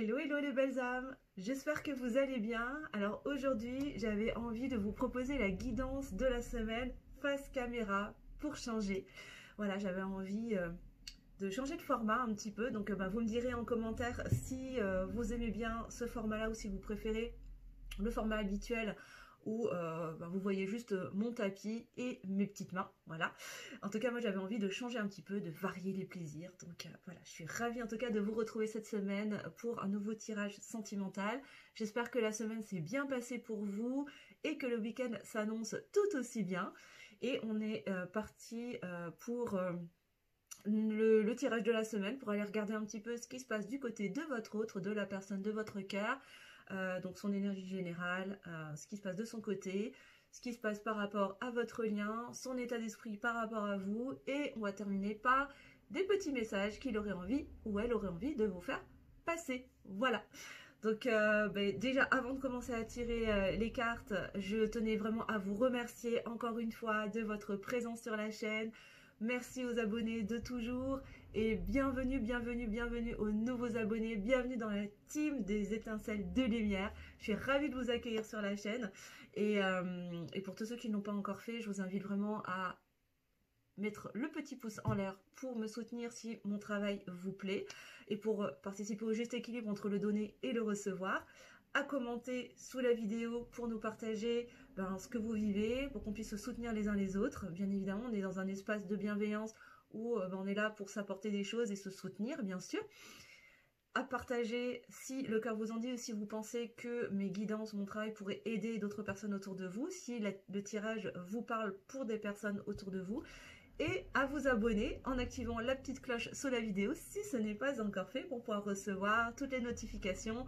Hello, hello les belles âmes, j'espère que vous allez bien. Alors aujourd'hui, j'avais envie de vous proposer la guidance de la semaine face caméra pour changer. Voilà, j'avais envie de changer de format un petit peu. Donc vous me direz en commentaire si vous aimez bien ce format-là ou si vous préférez le format habituel où vous voyez juste mon tapis et mes petites mains, voilà. En tout cas, moi j'avais envie de changer un petit peu, de varier les plaisirs, donc voilà, je suis ravie en tout cas de vous retrouver cette semaine pour un nouveau tirage sentimental. J'espère que la semaine s'est bien passée pour vous et que le week-end s'annonce tout aussi bien. Et on est parti pour le tirage de la semaine, pour aller regarder un petit peu ce qui se passe du côté de votre autre, de la personne de votre cœur. Donc son énergie générale, ce qui se passe de son côté, ce qui se passe par rapport à votre lien, son état d'esprit par rapport à vous, et on va terminer par des petits messages qu'il aurait envie ou elle aurait envie de vous faire passer. Voilà. Donc déjà avant de commencer à tirer les cartes, je tenais vraiment à vous remercier encore une fois de votre présence sur la chaîne. Merci aux abonnés de toujours et bienvenue, bienvenue, bienvenue aux nouveaux abonnés. Bienvenue dans la team des étincelles de lumière. Je suis ravie de vous accueillir sur la chaîne. Et pour tous ceux qui ne l'ont pas encore fait, je vous invite vraiment à mettre le petit pouce en l'air pour me soutenir si mon travail vous plaît et pour participer au juste équilibre entre le donner et le recevoir, à commenter sous la vidéo pour nous partager ce que vous vivez, pour qu'on puisse se soutenir les uns les autres. Bien évidemment, on est dans un espace de bienveillance où on est là pour s'apporter des choses et se soutenir, bien sûr. À partager si le cœur vous en dit ou si vous pensez que mes guidances, mon travail pourrait aider d'autres personnes autour de vous, si le tirage vous parle pour des personnes autour de vous. Et à vous abonner en activant la petite cloche sous la vidéo si ce n'est pas encore fait pour pouvoir recevoir toutes les notifications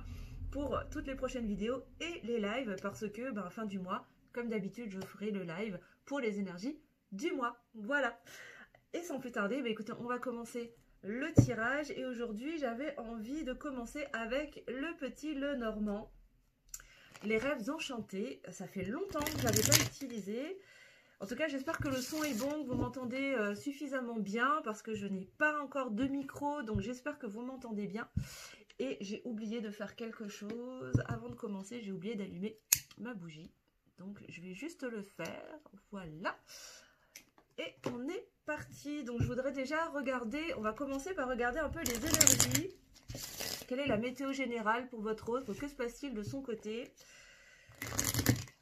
pour toutes les prochaines vidéos et les lives parce que fin du mois, comme d'habitude, je ferai le live pour les énergies du mois. Voilà. Et sans plus tarder, écoutez, on va commencer le tirage et aujourd'hui, j'avais envie de commencer avec le petit Lenormand. Les rêves enchantés, ça fait longtemps que je ne l'avais pas utilisé. En tout cas, j'espère que le son est bon, que vous m'entendez suffisamment bien parce que je n'ai pas encore de micro, donc j'espère que vous m'entendez bien. Et j'ai oublié de faire quelque chose. Avant de commencer, j'ai oublié d'allumer ma bougie. Donc, je vais juste le faire. Voilà. Et on est parti. Donc, je voudrais déjà regarder, on va commencer par regarder un peu les énergies. Quelle est la météo générale pour votre autre? Que se passe-t-il de son côté?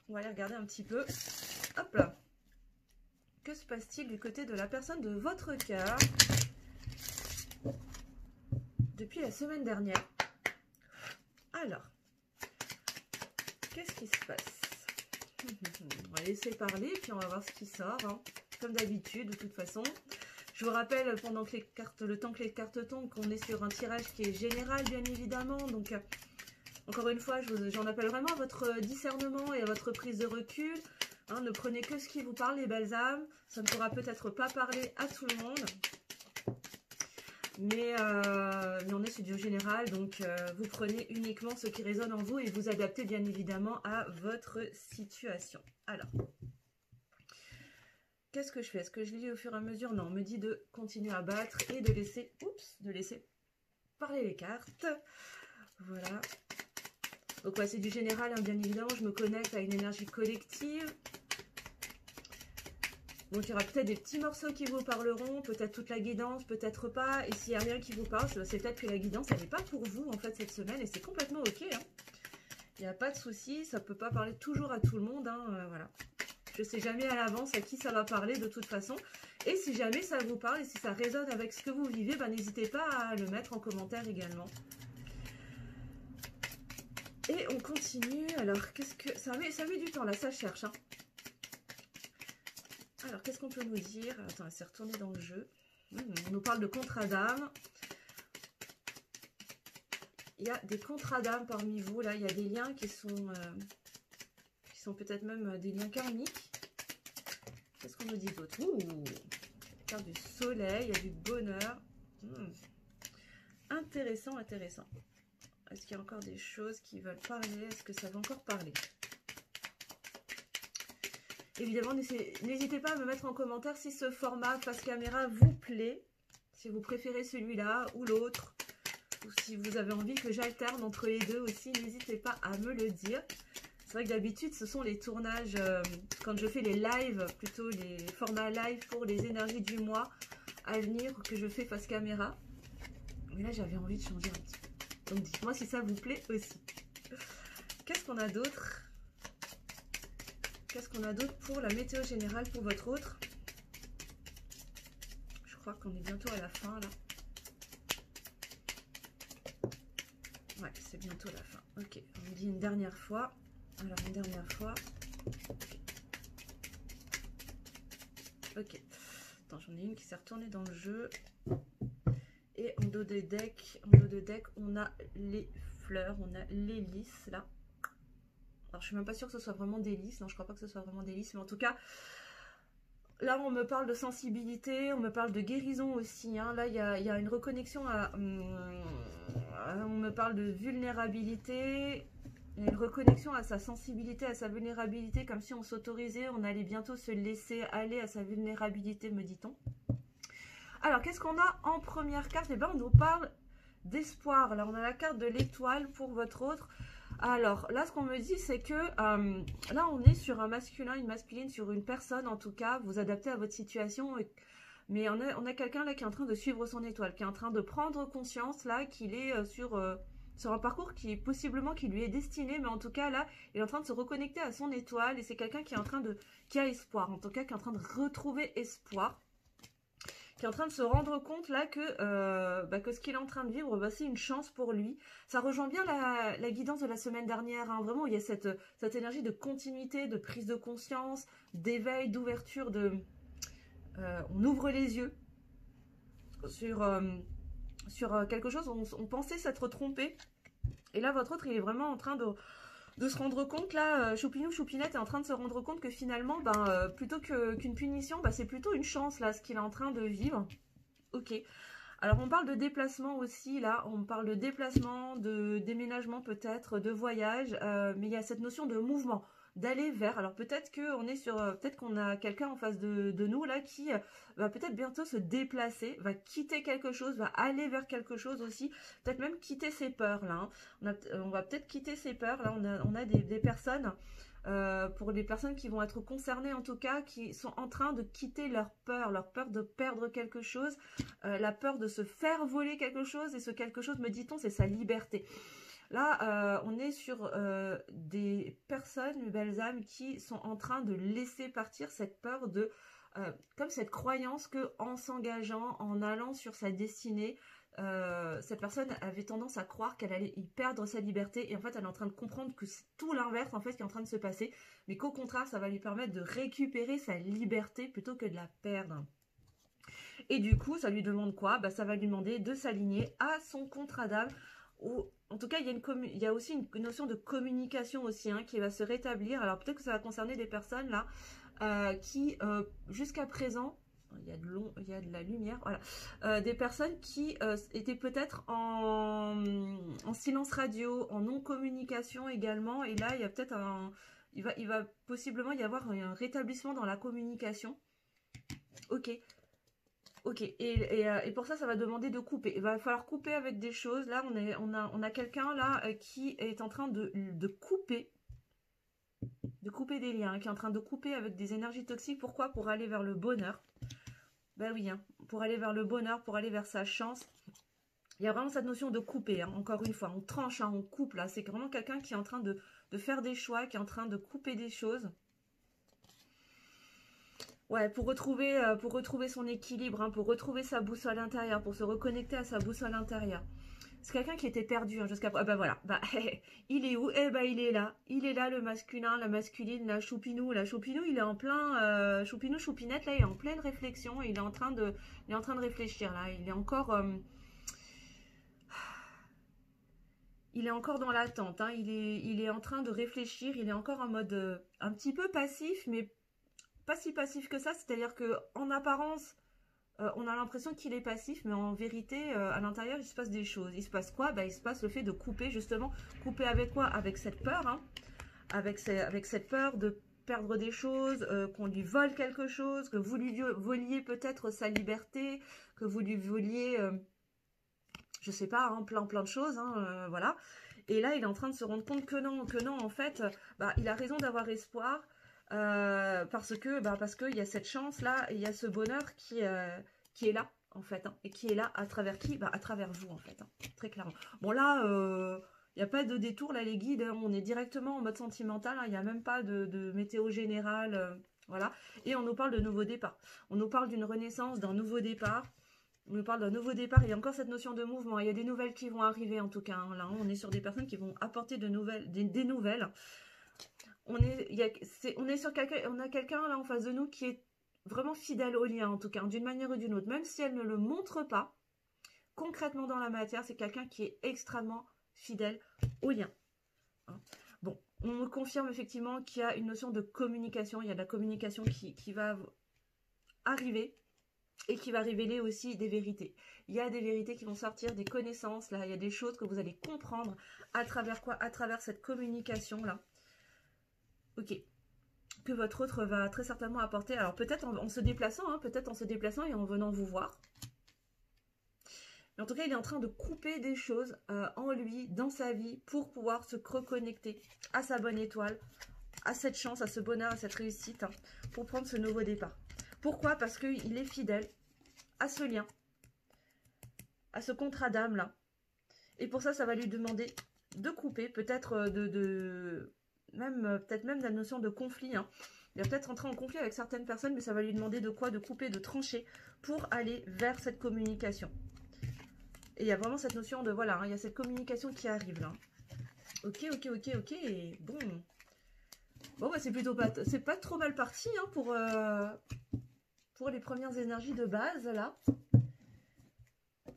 On va aller regarder un petit peu. Hop là. Que se passe-t-il du côté de la personne de votre cœur depuis la semaine dernière? Alors, qu'est-ce qui se passe? On va laisser parler, puis on va voir ce qui sort, hein. Comme d'habitude, de toute façon. Je vous rappelle, pendant que le temps que les cartes tombent, qu'on est sur un tirage qui est général, bien évidemment. Donc, encore une fois, j'en appelle vraiment à votre discernement et à votre prise de recul. Hein, ne prenez que ce qui vous parle, les belles âmes. Ça ne pourra peut-être pas parler à tout le monde. Mais on est sur du général, donc vous prenez uniquement ce qui résonne en vous et vous adaptez bien évidemment à votre situation. Alors, qu'est-ce que je fais? Est-ce que je lis au fur et à mesure? Non, on me dit de continuer à battre et de laisser, de laisser parler les cartes. Voilà. Donc ouais, c'est du général, hein, bien évidemment, je me connecte à une énergie collective. Donc il y aura peut-être des petits morceaux qui vous parleront, peut-être toute la guidance, peut-être pas. Et s'il n'y a rien qui vous parle, c'est peut-être que la guidance, elle n'est pas pour vous en fait cette semaine. Et c'est complètement ok. Hein. Il n'y a pas de souci, ça ne peut pas parler toujours à tout le monde. Hein, voilà. Je ne sais jamais à l'avance à qui ça va parler de toute façon. Et si jamais ça vous parle et si ça résonne avec ce que vous vivez, n'hésitez pas à le mettre en commentaire également. Et on continue. Alors, qu'est-ce que... Ça met du temps là, ça cherche. Hein. Alors, qu'est-ce qu'on peut nous dire? Attends, elle s'est retournée dans le jeu. On nous parle de contrat d'âme. Il y a des contrats d'âme parmi vous. Là, il y a des liens qui sont peut-être même des liens karmiques. Qu'est-ce qu'on nous dit d'autre? Carte du soleil, il y a du bonheur. Intéressant, intéressant. Est-ce qu'il y a encore des choses qui veulent parler? Est-ce que ça va encore parler? Évidemment, n'hésitez pas à me mettre en commentaire si ce format face caméra vous plaît, si vous préférez celui-là ou l'autre. ou si vous avez envie que j'alterne entre les deux aussi, n'hésitez pas à me le dire. C'est vrai que d'habitude, ce sont les tournages, quand je fais les lives, plutôt les formats live pour les énergies du mois à venir, que je fais face caméra. Mais là, j'avais envie de changer un petit peu. Donc, dites-moi si ça vous plaît aussi. Qu'est-ce qu'on a d'autre? Qu'est-ce qu'on a d'autre pour la météo générale pour votre autre? Je crois qu'on est bientôt à la fin, là. Ouais, c'est bientôt la fin. Ok, on me dit une dernière fois. Alors, une dernière fois. Ok. Attends, j'en ai une qui s'est retournée dans le jeu. Et en dos de deck, on a les fleurs, on a les lys, là. Alors, je suis même pas sûre que ce soit vraiment des lys. Non, je crois pas que ce soit vraiment des lys. Mais en tout cas, là, on me parle de sensibilité, on me parle de guérison aussi. Hein. Là, il y a une reconnexion à... on me parle de vulnérabilité. Il y a une reconnexion à sa sensibilité, à sa vulnérabilité, comme si on s'autorisait, on allait bientôt se laisser aller à sa vulnérabilité, me dit-on. Alors, qu'est-ce qu'on a en première carte? Eh bien, on nous parle d'espoir. Là, on a la carte de l'étoile pour votre autre. Alors, là, ce qu'on me dit, c'est que là, on est sur un masculin, une masculine, sur une personne, en tout cas, vous adaptez à votre situation. Mais on a quelqu'un là qui est en train de suivre son étoile, qui est en train de prendre conscience, là, qu'il est sur un parcours qui est possiblement qui lui est destiné, mais en tout cas là, il est en train de se reconnecter à son étoile et c'est quelqu'un qui est en train qui a espoir, en tout cas qui est en train de retrouver espoir, qui est en train de se rendre compte là que ce qu'il est en train de vivre, c'est une chance pour lui. Ça rejoint bien la guidance de la semaine dernière, hein, vraiment, il y a cette énergie de continuité, de prise de conscience, d'éveil, d'ouverture, on ouvre les yeux sur quelque chose, on pensait s'être trompé. Et là, votre autre, il est vraiment en train de se rendre compte, là, Choupinou, Choupinette est en train de se rendre compte que finalement, plutôt qu'une punition, c'est plutôt une chance, là, ce qu'il est en train de vivre. Ok. Alors, on parle de déplacement aussi, là, on parle de déplacement, de déménagement peut-être, de voyage, mais il y a cette notion de mouvement, d'aller vers. Alors, peut-être qu'on a quelqu'un en face de nous, là, qui va peut-être bientôt se déplacer, va quitter quelque chose, va aller vers quelque chose aussi, peut-être même quitter ses peurs, là. Hein. On va peut-être quitter ses peurs, là, on a des personnes... pour les personnes qui vont être concernées en tout cas, qui sont en train de quitter leur peur de perdre quelque chose, la peur de se faire voler quelque chose, et ce quelque chose, me dit-on, c'est sa liberté. Là, on est sur des personnes, mes belles âmes, qui sont en train de laisser partir cette peur comme cette croyance que en s'engageant, en allant sur sa destinée, cette personne avait tendance à croire qu'elle allait y perdre sa liberté, et en fait elle est en train de comprendre que c'est tout l'inverse en fait qui est en train de se passer, mais qu'au contraire ça va lui permettre de récupérer sa liberté plutôt que de la perdre. Et du coup ça lui demande quoi? Ça va lui demander de s'aligner à son contrat d'âme, ou en tout cas il y a aussi une notion de communication aussi, hein, qui va se rétablir. Alors peut-être que ça va concerner des personnes là qui jusqu'à présent, il y a de la lumière, voilà. Des personnes qui étaient peut-être en silence radio, en non-communication également, et là il y a peut-être il va possiblement y avoir un rétablissement dans la communication. Ok. Ok, et pour ça, ça va demander de couper. Il va falloir couper avec des choses. Là, on a quelqu'un là qui est en train de couper des liens, qui est en train de couper avec des énergies toxiques. Pourquoi? Pour aller vers le bonheur. Ben oui, hein, pour aller vers le bonheur, pour aller vers sa chance. Il y a vraiment cette notion de couper, hein, encore une fois. On tranche, hein, on coupe, là. C'est vraiment quelqu'un qui est en train de faire des choix, qui est en train de couper des choses. Ouais, pour retrouver son équilibre, hein, pour retrouver sa boussole intérieure, pour se reconnecter à sa boussole intérieure. C'est quelqu'un qui était perdu, hein, jusqu'à... Ah bah voilà, il est où? Eh bah il est là, le masculin, la masculine, la Choupinou, il est en plein... Choupinou, Choupinette, là, il est en pleine réflexion, il est en train de réfléchir, là, il est encore... Il est encore dans l'attente, hein, il est en train de réfléchir, il est encore en mode un petit peu passif, mais pas si passif que ça, c'est-à-dire que en apparence, on a l'impression qu'il est passif, mais en vérité, à l'intérieur, il se passe des choses. Il se passe quoi? Il se passe le fait de couper, justement. Couper avec quoi? Avec cette peur, hein, avec cette peur de perdre des choses, qu'on lui vole quelque chose, que vous lui voliez peut-être sa liberté, que vous lui voliez je sais pas, hein, plein de choses, hein, voilà. Et là, il est en train de se rendre compte que non, en fait, bah, il a raison d'avoir espoir, parce qu'il y a cette chance-là, et il y a ce bonheur qui est là, en fait, hein, et qui est là à travers qui? Bah, à travers vous, en fait, hein, très clairement. Bon, là, il n'y a pas de détour, là, les guides, hein, on est directement en mode sentimental, hein, il n'y a même pas de météo générale, voilà. Et on nous parle de nouveau départ. On nous parle d'une renaissance, d'un nouveau départ. On nous parle d'un nouveau départ. Il y a encore cette notion de mouvement. Il y a des nouvelles qui vont arriver, en tout cas, hein. Là, on est sur des personnes qui vont apporter de nouvelles, des nouvelles. On est sur quelqu'un, on a quelqu'un là en face de nous qui est vraiment fidèle au lien, en tout cas, d'une manière ou d'une autre. Même si elle ne le montre pas, concrètement dans la matière, c'est quelqu'un qui est extrêmement fidèle au lien. Hein. Bon, on me confirme effectivement qu'il y a une notion de communication. Il y a de la communication qui va arriver et qui va révéler aussi des vérités. Il y a des vérités qui vont sortir, des connaissances, là, il y a des choses que vous allez comprendre à travers quoi? À travers cette communication-là. Ok. Que votre autre va très certainement apporter. Alors peut-être en se déplaçant, hein, peut-être en se déplaçant et en venant vous voir. Mais en tout cas, il est en train de couper des choses en lui, dans sa vie, pour pouvoir se reconnecter à sa bonne étoile, à cette chance, à ce bonheur, à cette réussite, hein, pour prendre ce nouveau départ. Pourquoi? Parce qu'il est fidèle à ce lien, à ce contrat d'âme là. Et pour ça, ça va lui demander de couper, peut-être peut-être même la notion de conflit. Hein. Il va peut-être entrer en conflit avec certaines personnes, mais ça va lui demander de quoi? De couper, de trancher pour aller vers cette communication. Et il y a vraiment cette notion de, voilà, hein, il y a cette communication qui arrive là. Ok. Et bon, bah, c'est pas trop mal parti hein, pour les premières énergies de base là.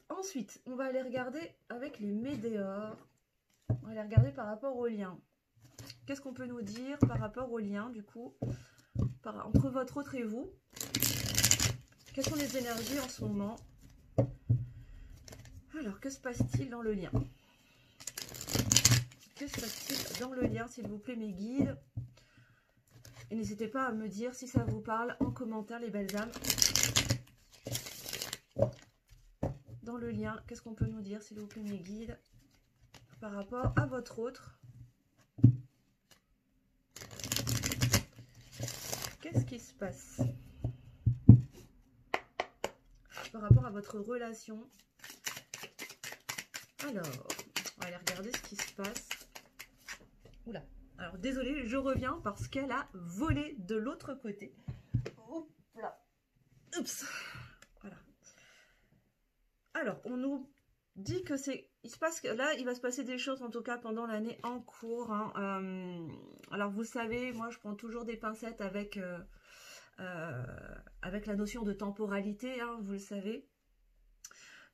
Ensuite, on va aller regarder avec les météores. On va aller regarder par rapport au lien. Qu'est-ce qu'on peut nous dire par rapport au lien, du coup, entre votre autre et vous? Quelles sont les énergies en ce moment? Alors, que se passe-t-il dans le lien? Que se passe-t-il dans le lien, s'il vous plaît, mes guides? Et n'hésitez pas à me dire si ça vous parle en commentaire, les belles âmes. Dans le lien, qu'est-ce qu'on peut nous dire, s'il vous plaît, mes guides, par rapport à votre autre? Qu'est-ce qui se passe par rapport à votre relation? Alors, on va aller regarder ce qui se passe. Oula, alors désolée, je reviens parce qu'elle a volé de l'autre côté. Oups, là. Oups. Voilà. Alors, on nous dit que c'est... Là, il va se passer des choses, en tout cas, pendant l'année en cours. Hein. Alors, vous savez, moi, je prends toujours des pincettes avec la notion de temporalité, hein, vous le savez.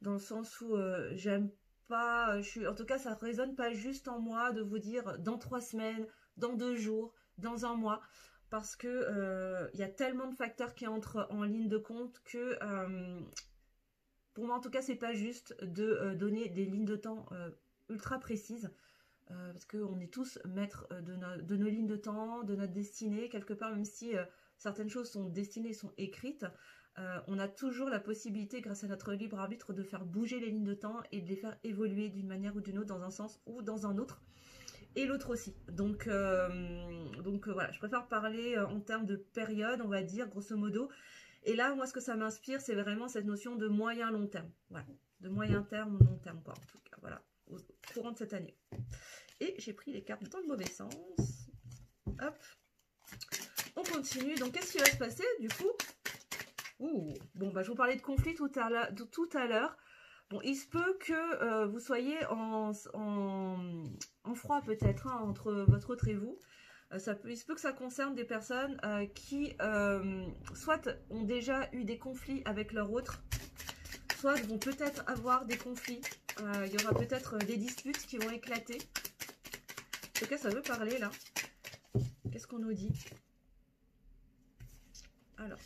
Dans le sens où j'aime pas... en tout cas, ça ne résonne pas juste en moi de vous dire dans 3 semaines, dans 2 jours, dans 1 mois. Parce que y a tellement de facteurs qui entrent en ligne de compte que... pour moi, en tout cas, c'est pas juste de donner des lignes de temps ultra précises. Parce qu'on est tous maîtres de nos lignes de temps, de notre destinée. Quelque part, même si certaines choses sont destinées, sont écrites, on a toujours la possibilité, grâce à notre libre arbitre, de faire bouger les lignes de temps et de les faire évoluer d'une manière ou d'une autre, dans un sens ou dans un autre. Et l'autre aussi. Donc voilà, je préfère parler en termes de période, on va dire, grosso modo. Et là, moi, ce que ça m'inspire, c'est vraiment cette notion de moyen-long terme. Voilà, de moyen terme, long terme, quoi, en tout cas, voilà, au courant de cette année. Et j'ai pris les cartes dans le mauvais sens. Hop. On continue. Donc, qu'est-ce qui va se passer, du coup? Ouh, bon, bah, je vous parlais de conflit tout à l'heure. Bon, il se peut que vous soyez en froid, peut-être, hein, entre votre autre et vous. Il se peut que ça concerne des personnes qui soit ont déjà eu des conflits avec leur autre, soit vont peut-être avoir des conflits. Il y aura peut-être des disputes qui vont éclater. En tout cas, ça veut parler là. Qu'est-ce qu'on nous dit? Alors,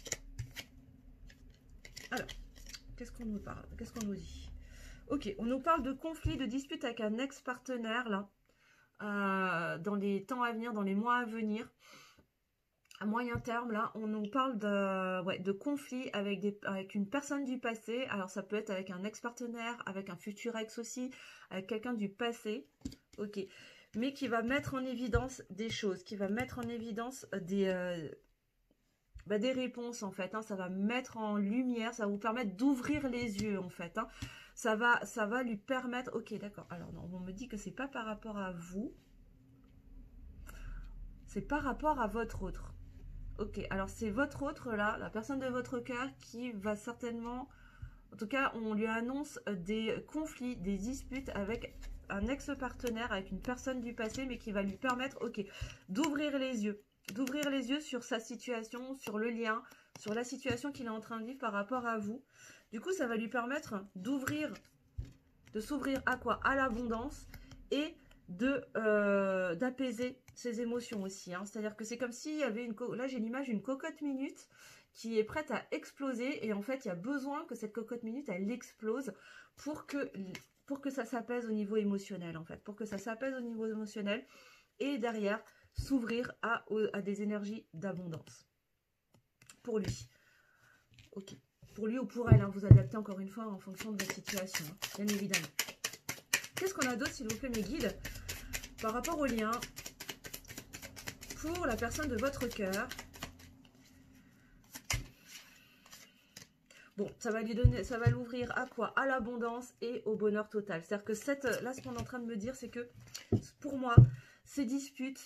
qu'est-ce qu'on nous parle? Qu'est-ce qu'on nous dit? Ok, on nous parle de conflits, de disputes avec un ex-partenaire là. Dans les temps à venir, dans les mois à venir. à moyen terme, là, on nous parle de conflits avec une personne du passé. Alors, ça peut être avec un ex-partenaire, avec un futur ex aussi, avec quelqu'un du passé. Ok. Mais qui va mettre en évidence des choses, qui va mettre en évidence des réponses, en fait. Hein. Ça va mettre en lumière, ça va vous permettre d'ouvrir les yeux, en fait. Hein. Ça va lui permettre... Ok, d'accord. Alors, non, on me dit que c'est pas par rapport à vous. C'est par rapport à votre autre. Ok, alors c'est votre autre là, la personne de votre cœur qui va certainement, en tout cas on lui annonce des conflits, des disputes avec un ex-partenaire, avec une personne du passé, mais qui va lui permettre, ok, d'ouvrir les yeux sur sa situation, sur le lien, sur la situation qu'il est en train de vivre par rapport à vous. Du coup ça va lui permettre de s'ouvrir à quoi? À l'abondance et d'apaiser ses émotions aussi. Hein. C'est-à-dire que c'est comme s'il y avait là j'ai l'image d'une cocotte minute qui est prête à exploser et en fait il y a besoin que cette cocotte minute elle explose pour que ça s'apaise au niveau émotionnel en fait. Pour que ça s'apaise au niveau émotionnel et derrière s'ouvrir à des énergies d'abondance. Pour lui. Ok. Pour lui ou pour elle, hein, vous adaptez encore une fois en fonction de votre situation, hein, bien évidemment. Qu'est-ce qu'on a d'autre, s'il vous plaît, mes guides, par rapport au lien pour la personne de votre cœur? Bon, ça va l'ouvrir à quoi? À l'abondance et au bonheur total. C'est-à-dire que là, ce qu'on est en train de me dire, c'est que pour moi, ces disputes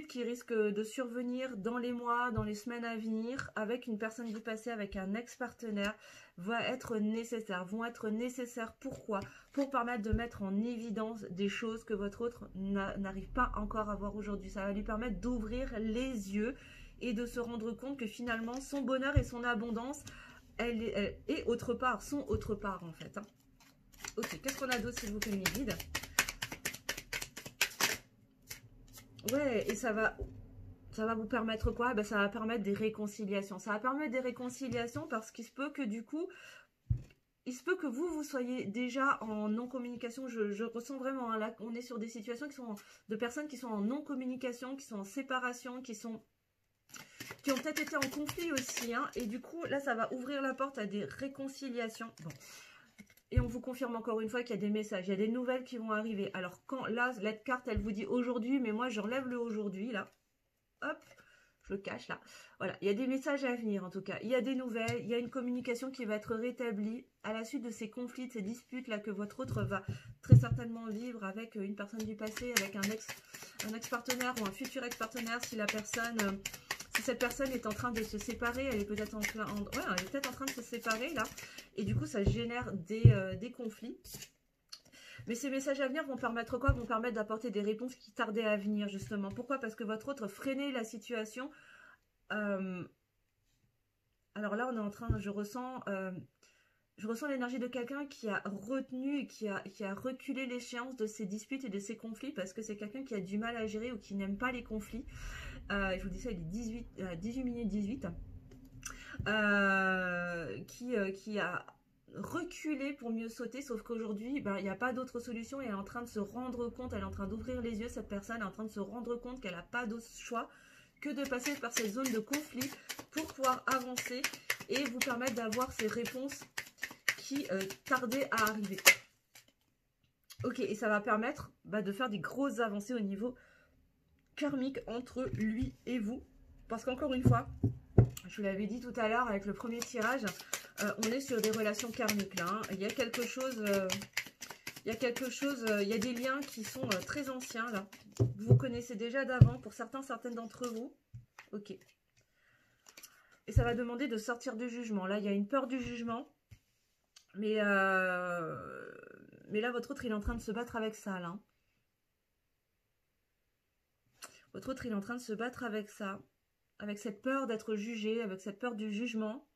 qui risquent de survenir dans les mois, dans les semaines à venir, avec une personne du passé, avec un ex-partenaire, vont être nécessaires. Pourquoi? Pour permettre de mettre en évidence des choses que votre autre n'arrive pas encore à voir aujourd'hui. Ça va lui permettre d'ouvrir les yeux et de se rendre compte que finalement, son bonheur et son abondance, et autre part, sont autre part en fait. Hein. Ok, qu'est-ce qu'on a d'autre, s'il vous plaît, mes guides? Ouais, et ça va vous permettre quoi? Ben, ça va permettre des réconciliations. Ça va permettre des réconciliations parce qu'il se peut que du coup, il se peut que vous soyez déjà en non-communication. Je ressens vraiment, hein, là, on est sur des situations de personnes qui sont en non-communication, qui sont en séparation, qui ont peut-être été en conflit aussi. Hein, et du coup, là, ça va ouvrir la porte à des réconciliations. Bon. Et on vous confirme encore une fois qu'il y a des messages, il y a des nouvelles qui vont arriver. Alors quand là, la carte, elle vous dit aujourd'hui, mais moi j'enlève le aujourd'hui, là. Hop, je le cache là. Voilà, il y a des messages à venir en tout cas. Il y a des nouvelles, il y a une communication qui va être rétablie à la suite de ces conflits, de ces disputes là que votre autre va très certainement vivre avec une personne du passé, avec un ex-partenaire ou un futur ex-partenaire si cette personne est en train de se séparer, elle est peut-être en train de se séparer là, et du coup ça génère des conflits. Mais ces messages à venir vont permettre quoi? Vont permettre d'apporter des réponses qui tardaient à venir justement. Pourquoi? Parce que votre autre freinait la situation. Alors là on est en train, je ressens l'énergie de quelqu'un qui a retenu et qui a reculé l'échéance de ces disputes et de ces conflits parce que c'est quelqu'un qui a du mal à gérer ou qui n'aime pas les conflits. Je vous dis ça, il est 18 minutes 18. Qui a reculé pour mieux sauter, sauf qu'aujourd'hui, il n'y a pas d'autre solution et elle est en train de se rendre compte, elle est en train d'ouvrir les yeux, cette personne est en train de se rendre compte qu'elle n'a pas d'autre choix que de passer par cette zone de conflit pour pouvoir avancer et vous permettre d'avoir ces réponses qui tardaient à arriver. Ok, et ça va permettre de faire des grosses avancées au niveau karmique entre lui et vous. Parce qu'encore une fois, je vous l'avais dit tout à l'heure avec le premier tirage, on est sur des relations karmiques là. Hein. Il y a quelque chose, il y a des liens qui sont très anciens là. Vous vous connaissez déjà d'avant, pour certaines d'entre vous. Ok. Et ça va demander de sortir du jugement. Là, il y a une peur du jugement. Mais là, votre autre, il est en train de se battre avec ça là. Votre autre, il est en train de se battre avec ça. Avec cette peur d'être jugé, avec cette peur du jugement.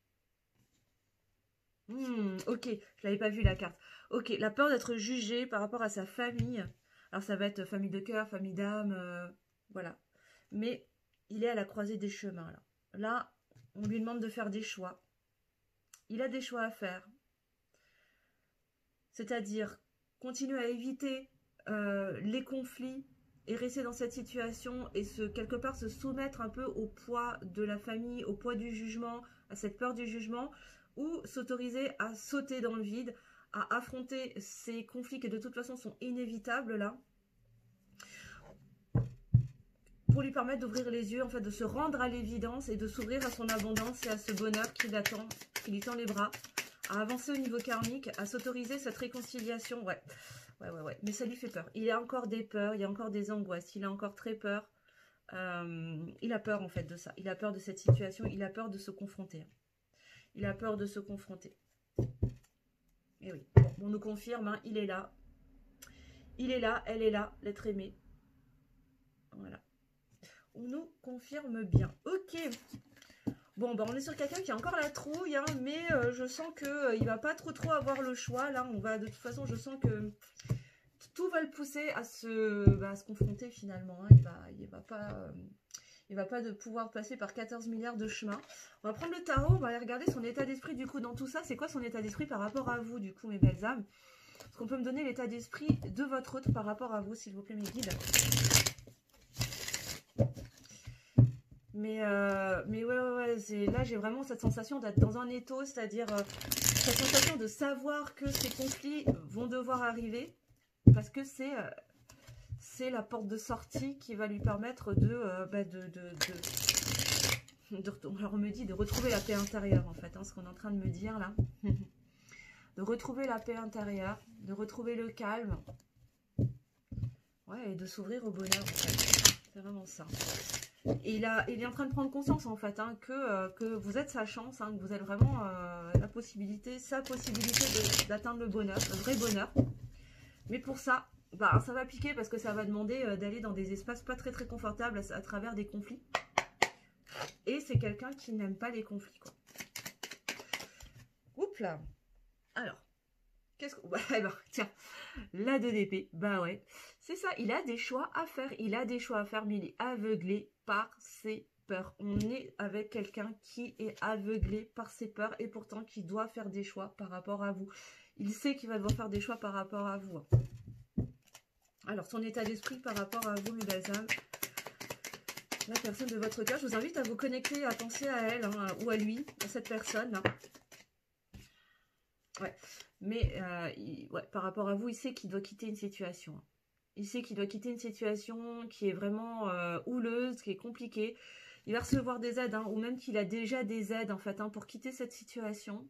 Ok, je l'avais pas vu la carte. Ok, la peur d'être jugé par rapport à sa famille. Alors ça va être famille de cœur, famille d'âme, voilà. Mais il est à la croisée des chemins là. Là, on lui demande de faire des choix. Il a des choix à faire. C'est-à-dire continuer à éviter les conflits et rester dans cette situation et quelque part se soumettre un peu au poids de la famille, au poids du jugement, à cette peur du jugement, ou s'autoriser à sauter dans le vide, à affronter ces conflits qui de toute façon sont inévitables là, pour lui permettre d'ouvrir les yeux, en fait, de se rendre à l'évidence et de s'ouvrir à son abondance et à ce bonheur qui l'attend, qui lui tend les bras, à avancer au niveau karmique, à s'autoriser cette réconciliation. Ouais. Mais ça lui fait peur. Il a encore des peurs, il y a encore des angoisses, il a encore très peur. Il a peur en fait de ça. Il a peur de cette situation, il a peur de se confronter. Il a peur de se confronter. Et oui, bon, on nous confirme, hein, il est là. Il est là, elle est là, l'être aimé. Voilà. On nous confirme bien. Ok. Bon, bah on est sur quelqu'un qui a encore la trouille, hein, mais je sens qu'il va pas trop avoir le choix. Là, on va, de toute façon, je sens que tout va le pousser à se confronter finalement. Hein. Il va pas de pouvoir passer par 14 milliards de chemins. On va prendre le tarot, on va aller regarder son état d'esprit du coup dans tout ça. C'est quoi son état d'esprit par rapport à vous du coup, mes belles âmes? Est-ce qu'on peut me donner l'état d'esprit de votre autre par rapport à vous, s'il vous plaît, mes guides? Mais ouais, là j'ai vraiment cette sensation d'être dans un étau, c'est-à-dire cette sensation de savoir que ces conflits vont devoir arriver, parce que c'est la porte de sortie qui va lui permettre alors on me dit de retrouver la paix intérieure en fait, hein, ce qu'on est en train de me dire là. De retrouver la paix intérieure, de retrouver le calme. Ouais, et de s'ouvrir au bonheur en fait. C'est vraiment ça. Et il est en train de prendre conscience en fait, hein, que vous êtes sa chance, hein, que vous êtes vraiment sa possibilité d'atteindre le bonheur, le vrai bonheur. Mais pour ça, bah, ça va piquer parce que ça va demander d'aller dans des espaces pas très confortables à travers des conflits. Et c'est quelqu'un qui n'aime pas les conflits, quoi. Oups là. Alors, qu'est-ce que... bah, tiens, la 2 d'épée, bah ouais. C'est ça, il a des choix à faire. Il a des choix à faire, mais il est aveuglé par ses peurs. On est avec quelqu'un qui est aveuglé par ses peurs et pourtant qui doit faire des choix par rapport à vous. Il sait qu'il va devoir faire des choix par rapport à vous. Alors, son état d'esprit par rapport à vous, mes belles âmes. La personne de votre cœur, je vous invite à vous connecter, à penser à elle, hein, ou à lui, à cette personne. Hein. Ouais, mais par rapport à vous, il sait qu'il doit quitter une situation. Il sait qu'il doit quitter une situation qui est vraiment houleuse, qui est compliquée. Il va recevoir des aides, hein, ou même qu'il a déjà des aides, en fait, hein, pour quitter cette situation.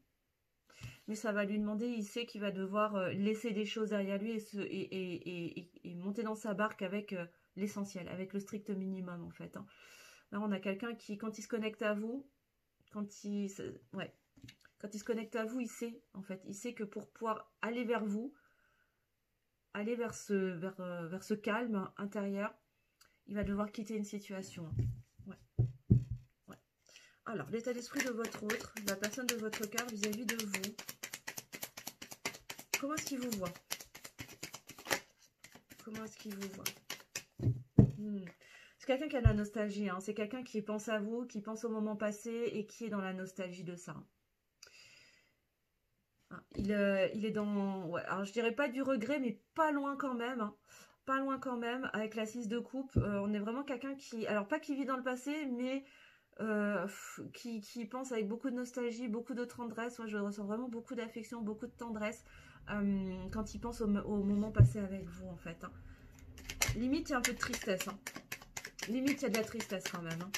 Mais ça va lui demander, il sait qu'il va devoir laisser des choses derrière lui et monter dans sa barque avec l'essentiel, avec le strict minimum, en fait. Hein. Là, on a quelqu'un qui, quand il se connecte à vous, quand il se connecte à vous, il sait, en fait, il sait que pour pouvoir aller vers vous, aller vers ce calme intérieur, il va devoir quitter une situation. Ouais. Ouais. Alors, l'état d'esprit de votre autre, la personne de votre cœur vis-à-vis de vous. Comment est-ce qu'il vous voit? Comment est-ce qu'il vous voit? C'est quelqu'un qui a de la nostalgie, hein. C'est quelqu'un qui pense à vous, qui pense au moment passé et qui est dans la nostalgie de ça. Il est dans... Ouais, alors je dirais pas du regret, mais pas loin quand même. Hein. Pas loin quand même, avec la 6 de coupe. On est vraiment quelqu'un qui... Alors pas qui vit dans le passé, mais qui pense avec beaucoup de nostalgie, beaucoup de tendresse. Moi, je ressens vraiment beaucoup d'affection, beaucoup de tendresse quand il pense au moment passé avec vous, en fait. Hein. Limite, il y a un peu de tristesse. Hein. Limite, il y a de la tristesse quand même. Hein.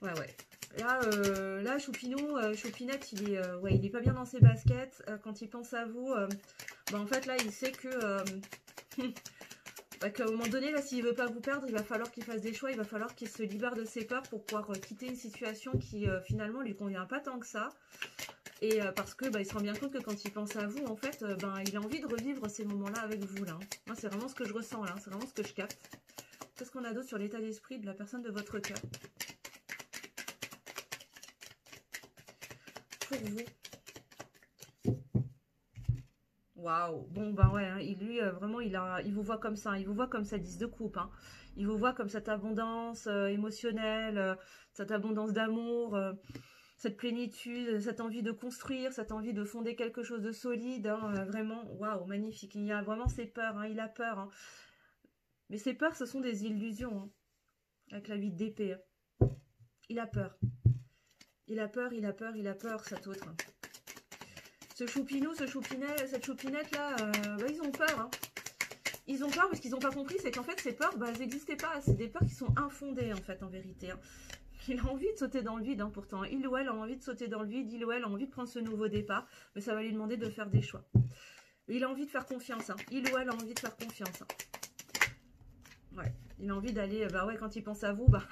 Ouais. Là, Choupinou, Choupinette, il est pas bien dans ses baskets. Quand il pense à vous, en fait, là, il sait que qu'à un moment donné, là, s'il veut pas vous perdre, il va falloir qu'il fasse des choix, il va falloir qu'il se libère de ses peurs pour pouvoir quitter une situation qui, finalement, lui convient pas tant que ça. Et parce que il se rend bien compte que quand il pense à vous, en fait, il a envie de revivre ces moments-là avec vous, là. Moi, c'est vraiment ce que je ressens, là. C'est vraiment ce que je capte. Qu'est-ce qu'on a d'autre sur l'état d'esprit de la personne de votre cœur? Pour vous. Waouh. Bon, ouais, hein, lui, vraiment, il vous voit comme ça. Il vous voit comme sa 10 de coupe. Hein. Il vous voit comme cette abondance émotionnelle, cette abondance d'amour, cette plénitude, cette envie de construire, cette envie de fonder quelque chose de solide. Hein, vraiment, waouh, magnifique. Il y a vraiment ses peurs. Hein, il a peur. Hein. Mais ces peurs, ce sont des illusions, hein, avec la 8 d'épée. Il a peur. Il a peur, il a peur, il a peur, cet autre. Ce choupinou, ce choupinet, cette choupinette-là, bah, ils ont peur. Hein. Ils ont peur parce qu'ils n'ont pas compris, c'est qu'en fait, ces peurs, bah, elles n'existaient pas. C'est des peurs qui sont infondées, en fait, en vérité. Hein. Il a envie de sauter dans le vide, hein, pourtant. Il ou elle a envie de sauter dans le vide, il ou elle a envie de prendre ce nouveau départ, mais ça va lui demander de faire des choix. Il a envie de faire confiance, hein. Il ou elle a envie de faire confiance. Hein. Ouais, il a envie d'aller, bah ouais, quand il pense à vous, bah,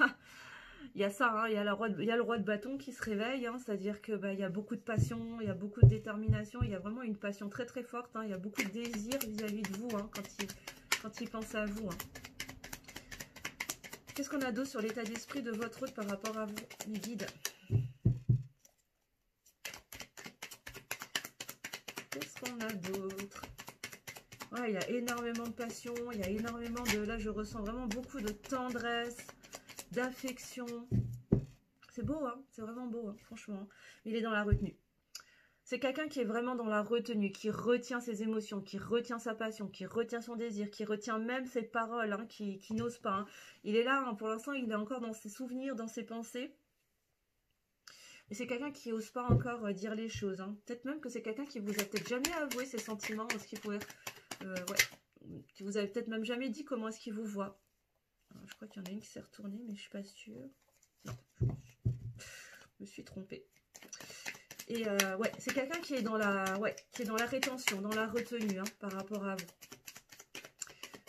il y a ça, hein, il y a le roi de bâton qui se réveille, hein, c'est-à-dire que bah, il y a beaucoup de passion, il y a beaucoup de détermination, il y a vraiment une passion très très forte, hein, il y a beaucoup de désir vis-à-vis de vous, hein, quand il pense à vous. Hein. Qu'est-ce qu'on a d'autre sur l'état d'esprit de votre hôte par rapport à vous, mes guides? Qu'est-ce qu'on a d'autre? Ouais, il y a énormément de passion, il y a énormément de... Là, je ressens vraiment beaucoup de tendresse, d'affection. C'est beau, hein, c'est vraiment beau, hein, franchement. Il est dans la retenue. C'est quelqu'un qui est vraiment dans la retenue, qui retient ses émotions, qui retient sa passion, qui retient son désir, qui retient même ses paroles, hein, qui n'ose pas. Hein. Il est là, hein, pour l'instant, il est encore dans ses souvenirs, dans ses pensées. Mais c'est quelqu'un qui n'ose pas encore dire les choses. Hein. Peut-être même que c'est quelqu'un qui vous a peut-être jamais avoué ses sentiments, ce qu'il pourrait... ouais, qui vous avez peut-être même jamais dit comment est-ce qu'il vous voit. Alors, je crois qu'il y en a une qui s'est retournée, mais je suis pas sûre. Non, je me suis trompée. Et ouais, c'est quelqu'un qui est dans la, ouais, qui est dans la rétention, dans la retenue, hein, par rapport à vous.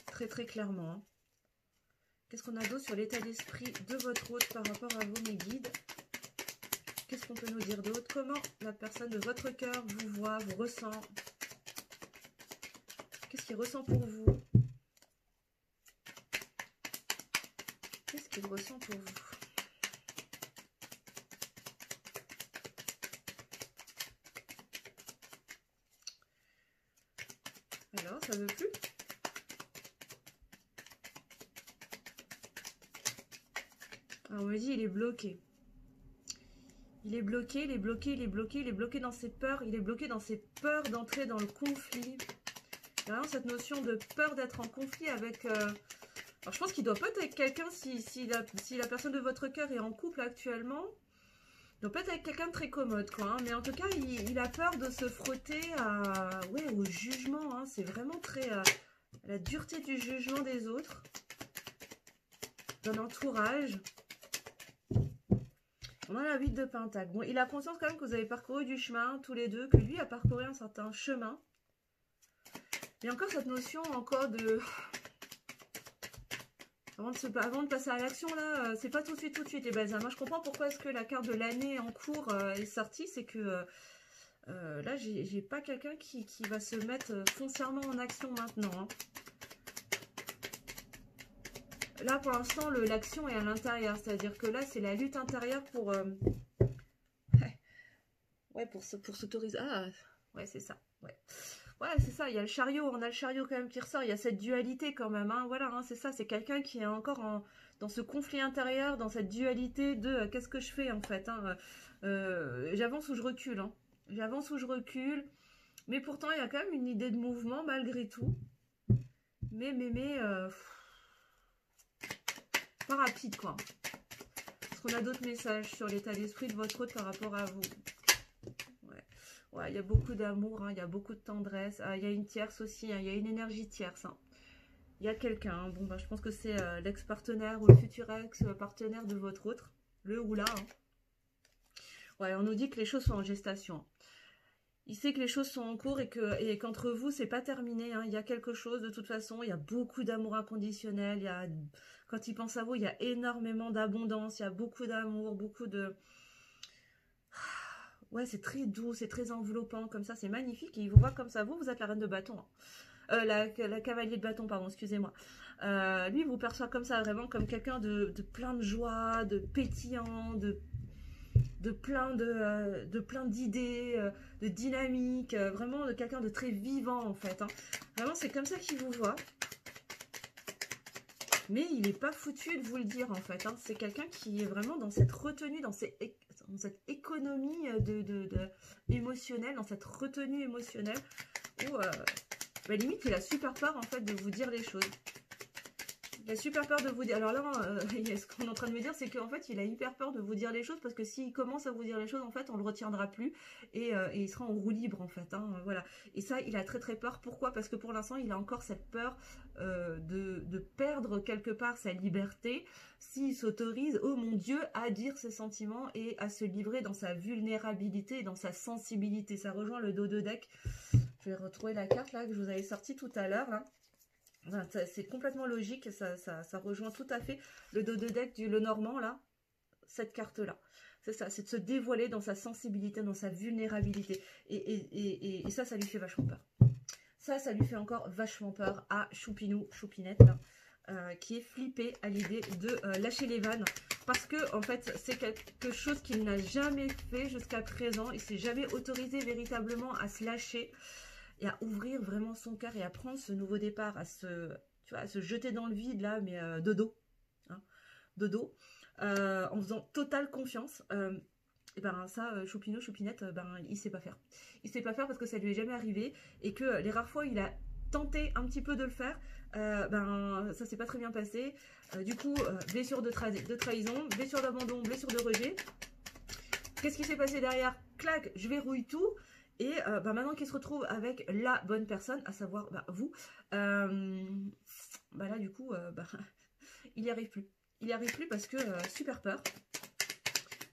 Très très clairement. Hein. Qu'est-ce qu'on a d'autre sur l'état d'esprit de votre hôte par rapport à vous, mes guides? Qu'est-ce qu'on peut nous dire d'autre? Comment la personne de votre cœur vous voit, vous ressent? Qu'est-ce qu'il ressent pour vous? Qu'est-ce qu'il ressent pour vous? Alors, ça veut plus? Alors, on me dit, il est bloqué. Il est bloqué, il est bloqué, il est bloqué, il est bloqué dans ses peurs, il est bloqué dans ses peurs d'entrer dans le conflit. Il y a vraiment cette notion de peur d'être en conflit avec... Alors, je pense qu'il doit pas être avec quelqu'un, si la personne de votre cœur est en couple actuellement, il doit pas être avec quelqu'un de très commode, quoi. Hein. Mais en tout cas, il a peur de se frotter ouais, au jugement. Hein. C'est vraiment très... la dureté du jugement des autres, de l'entourage. On a la 8 de Pentacle. Bon, il a conscience quand même que vous avez parcouru du chemin, tous les deux, que lui a parcouru un certain chemin. Il y a encore cette notion encore de... Avant de passer à l'action, là, c'est pas tout de suite, les bazars. Moi, je comprends pourquoi est-ce que la carte de l'année en cours est sortie. C'est que là, j'ai pas quelqu'un qui va se mettre foncièrement en action maintenant. Hein. Là, pour l'instant, l'action est à l'intérieur. C'est-à-dire que là, c'est la lutte intérieure pour... ouais, pour s'autoriser... Ah, ouais, c'est ça, ouais. Ouais, c'est ça, il y a le chariot, on a le chariot quand même qui ressort, il y a cette dualité quand même, hein, voilà, hein, c'est ça, c'est quelqu'un qui est encore dans ce conflit intérieur, dans cette dualité de qu'est-ce que je fais en fait, hein, j'avance ou je recule, hein, j'avance ou je recule, mais pourtant il y a quand même une idée de mouvement malgré tout, mais pas rapide quoi. Est-ce qu'on a d'autres messages sur l'état d'esprit de votre hôte par rapport à vous? Ouais, il y a beaucoup d'amour, hein, il y a beaucoup de tendresse. Ah, il y a une tierce aussi, hein, il y a une énergie tierce. Hein. Il y a quelqu'un, hein, bon, bah, je pense que c'est l'ex-partenaire ou le futur ex-partenaire de votre autre, le ou la. Hein. Ouais, on nous dit que les choses sont en gestation. Il sait que les choses sont en cours et qu'entre vous, c'est pas terminé. Hein. Il y a quelque chose de toute façon, il y a beaucoup d'amour inconditionnel. Il y a, quand il pense à vous, il y a énormément d'abondance, il y a beaucoup d'amour, beaucoup de... Ouais, c'est très doux, c'est très enveloppant, comme ça, c'est magnifique. Et il vous voit comme ça, vous êtes la reine de bâton. Hein. La cavalier de bâton, pardon, excusez-moi. Lui, il vous perçoit comme ça, vraiment comme quelqu'un de plein de joie, de pétillant, de plein d'idées, de dynamique, vraiment de quelqu'un de très vivant, en fait. Hein. Vraiment, c'est comme ça qu'il vous voit. Mais il n'est pas foutu de vous le dire, en fait. Hein. C'est quelqu'un qui est vraiment dans cette retenue, dans cette économie émotionnelle, dans cette retenue émotionnelle, où, bah, limite, il a super peur, en fait, de vous dire les choses. Il a super peur de vous dire. Alors là, ce qu'on est en train de me dire, c'est qu'en fait, il a hyper peur de vous dire les choses parce que s'il commence à vous dire les choses, en fait, on le retiendra plus et il sera en roue libre, en fait. Hein, voilà. Et ça, il a très très peur. Pourquoi? Parce que pour l'instant, il a encore cette peur de perdre quelque part sa liberté s'il s'autorise, oh mon Dieu, à dire ses sentiments et à se livrer dans sa vulnérabilité et dans sa sensibilité. Ça rejoint le dos de deck. Je vais retrouver la carte là que je vous avais sortie tout à l'heure là. C'est complètement logique, ça rejoint tout à fait le dos de deck du Lenormand, là, cette carte-là. C'est ça, c'est de se dévoiler dans sa sensibilité, dans sa vulnérabilité. Et ça, ça lui fait vachement peur. Ça lui fait encore vachement peur à Choupinou, Choupinette, là, qui est flippé à l'idée de lâcher les vannes. Parce que, en fait, c'est quelque chose qu'il n'a jamais fait jusqu'à présent. Il ne s'est jamais autorisé véritablement à se lâcher. Et à ouvrir vraiment son cœur et à prendre ce nouveau départ, à se jeter dans le vide là, mais de dos, hein, de dos, en faisant totale confiance. Et ben ça, Choupinot, Choupinette, ben il sait pas faire. Il sait pas faire parce que ça lui est jamais arrivé et que les rares fois où il a tenté un petit peu de le faire, ben ça s'est pas très bien passé. Du coup, blessure de trahison, blessure d'abandon, blessure de rejet. Qu'est-ce qui s'est passé derrière? Clac, je verrouille tout. Et bah maintenant qu'il se retrouve avec la bonne personne, à savoir bah, vous, bah là du coup, bah, il n'y arrive plus. Il n'y arrive plus parce que super peur.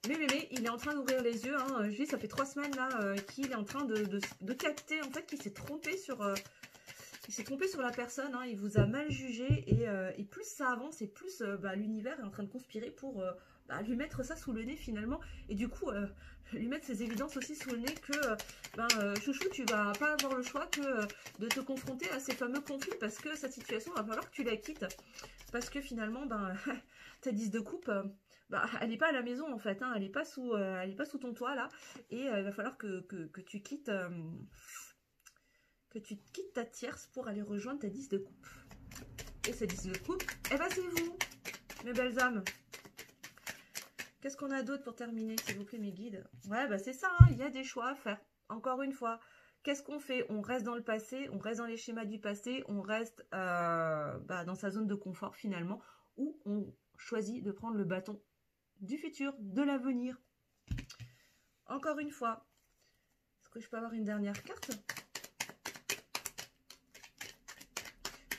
Mais il est en train d'ouvrir les yeux. Hein. Je dis, ça fait 3 semaines là qu'il est en train de capter en fait qu'il s'est trompé sur... il s'est trompé sur la personne, hein. Il vous a mal jugé et plus ça avance et plus bah, l'univers est en train de conspirer pour bah, lui mettre ça sous le nez finalement. Et du coup, lui mettre ses évidences aussi sous le nez que chouchou, tu vas pas avoir le choix que de te confronter à ces fameux conflits parce que cette situation, va falloir que tu la quittes. Parce que finalement, ben, ta 10 de coupe, bah, elle n'est pas à la maison en fait, hein. Elle n'est pas sous ton toit là. Et il va falloir que tu quittes... que tu quittes ta tierce pour aller rejoindre ta 10 de coupe. Et cette 10 de coupe, eh ben c'est vous, mes belles âmes. Qu'est-ce qu'on a d'autre pour terminer, s'il vous plaît, mes guides? Ouais, bah c'est ça, hein, il y a des choix à faire. Encore une fois, qu'est-ce qu'on fait? On reste dans le passé, on reste dans les schémas du passé, on reste bah, dans sa zone de confort finalement, ou on choisit de prendre le bâton du futur, de l'avenir. Encore une fois, est-ce que je peux avoir une dernière carte?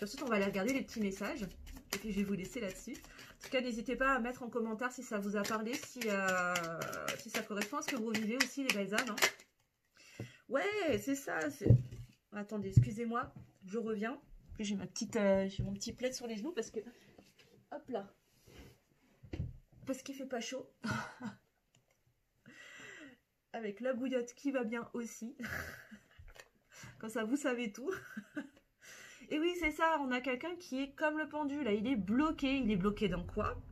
Ensuite, on va aller regarder les petits messages. Et puis, je vais vous laisser là-dessus. En tout cas, n'hésitez pas à mettre en commentaire si ça vous a parlé, si ça correspond à ce que vous vivez aussi, les belles âmes. Hein. Ouais, c'est ça. Attendez, excusez-moi. Je reviens. J'ai mon petit plaid sur les genoux parce que... Hop là. Parce qu'il fait pas chaud. Avec la bouillotte qui va bien aussi. Comme ça, vous savez tout. Et oui, c'est ça, on a quelqu'un qui est comme le pendu, là, il est bloqué. Il est bloqué dans quoi?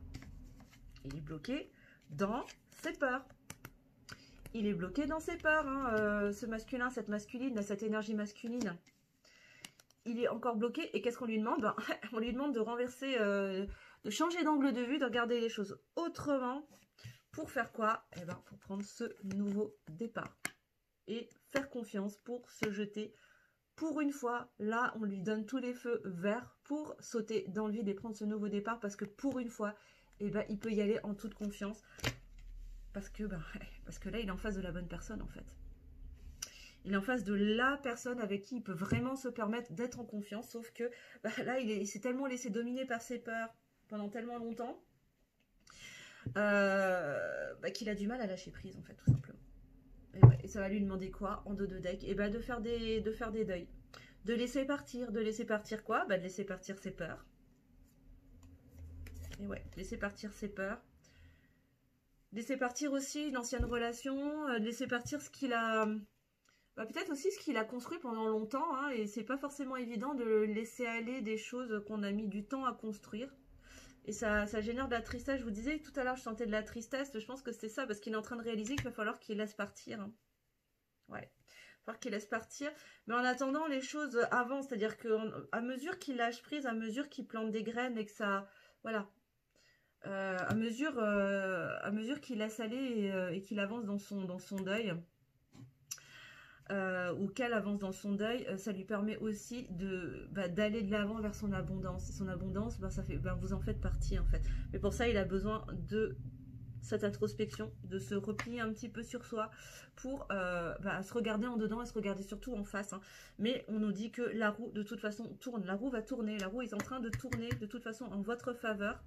Il est bloqué dans ses peurs. Il est bloqué dans ses peurs, hein, ce masculin, cette masculine, cette énergie masculine. Il est encore bloqué, et qu'est-ce qu'on lui demande? Ben, on lui demande de renverser, de changer d'angle de vue, de regarder les choses autrement. Pour faire quoi? Eh ben, pour prendre ce nouveau départ. Et faire confiance pour se jeter. Pour une fois, là, on lui donne tous les feux verts pour sauter dans le vide et prendre ce nouveau départ. Parce que pour une fois, eh ben, il peut y aller en toute confiance. Parce que là, il est en face de la bonne personne, en fait. Il est en face de la personne avec qui il peut vraiment se permettre d'être en confiance. Sauf que bah, là, il s'est tellement laissé dominer par ses peurs pendant tellement longtemps bah, qu'il a du mal à lâcher prise, en fait, tout simplement. Et ça va lui demander quoi en dos de deck? Et ben de faire des deuils. De laisser partir. De laisser partir quoi? Bah de laisser partir ses peurs. Et ouais, laisser partir ses peurs. Laisser partir aussi une ancienne relation. De laisser partir ce qu'il a... Bah, peut-être aussi ce qu'il a construit pendant longtemps. Hein, et c'est pas forcément évident de laisser aller des choses qu'on a mis du temps à construire. Et ça génère de la tristesse. Je vous disais tout à l'heure, je sentais de la tristesse. Je pense que c'est ça, parce qu'il est en train de réaliser qu'il va falloir qu'il laisse partir. Hein. Ouais, il va falloir qu'il laisse partir. Mais en attendant, les choses avancent. C'est-à-dire qu'à mesure qu'il lâche prise, à mesure qu'il plante des graines et que ça... Voilà. À mesure qu'il laisse aller et qu'il avance dans son deuil, ou qu'elle avance dans son deuil, ça lui permet aussi d'aller de l'avant vers son abondance. Et son abondance, ça fait, vous en faites partie en fait. Mais pour ça, il a besoin de cette introspection, de se replier un petit peu sur soi pour se regarder en dedans et se regarder surtout en face. Hein. Mais on nous dit que la roue, de toute façon, tourne. La roue va tourner. La roue est en train de tourner de toute façon en votre faveur.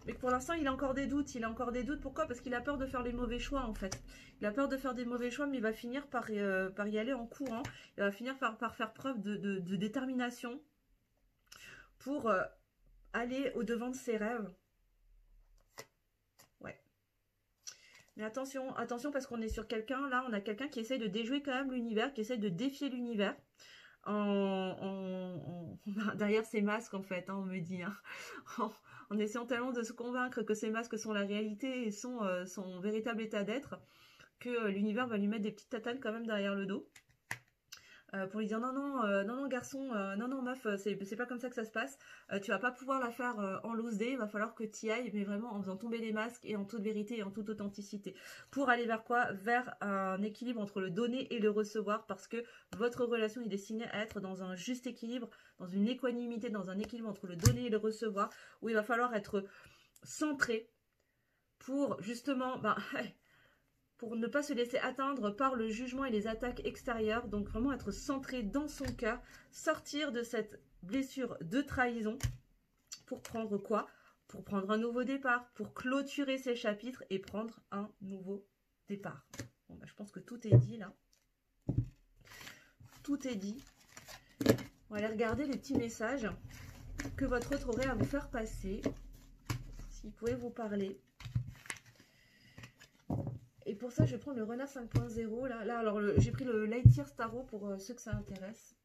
Mais pour l'instant, il a encore des doutes. Il a encore des doutes. Pourquoi? Parce qu'il a peur de faire les mauvais choix, en fait. Il a peur de faire des mauvais choix, mais il va finir par y aller en courant. Il va finir par faire preuve de détermination pour aller au-devant de ses rêves. Ouais. Mais attention, attention, parce qu'on est sur quelqu'un, là, on a quelqu'un qui essaie de déjouer quand même l'univers, qui essaie de défier l'univers. Derrière ces masques en fait, hein, on me dit, hein, en essayant tellement de se convaincre que ces masques sont la réalité et sont son véritable état d'être, que l'univers va lui mettre des petites tatanes quand même derrière le dos. Pour lui dire non, non, garçon, non, meuf, c'est pas comme ça que ça se passe. Tu vas pas pouvoir la faire en loose day, il va falloir que tu y ailles, mais vraiment en faisant tomber les masques et en toute vérité et en toute authenticité. Pour aller vers quoi? Vers un équilibre entre le donner et le recevoir, parce que votre relation est destinée à être dans un juste équilibre, dans une équanimité, dans un équilibre entre le donner et le recevoir, où il va falloir être centré pour justement... pour ne pas se laisser atteindre par le jugement et les attaques extérieures. Donc vraiment être centré dans son cœur, sortir de cette blessure de trahison pour prendre quoi? Pour prendre un nouveau départ, pour clôturer ces chapitres et prendre un nouveau départ. Bon, je pense que tout est dit là. Tout est dit. On va aller regarder les petits messages que votre autre aurait à vous faire passer. S'il pouvait vous parler. Et pour ça, je vais prendre le Renard 5.0. Là, alors, j'ai pris le Lightyear Starro pour ceux que ça intéresse.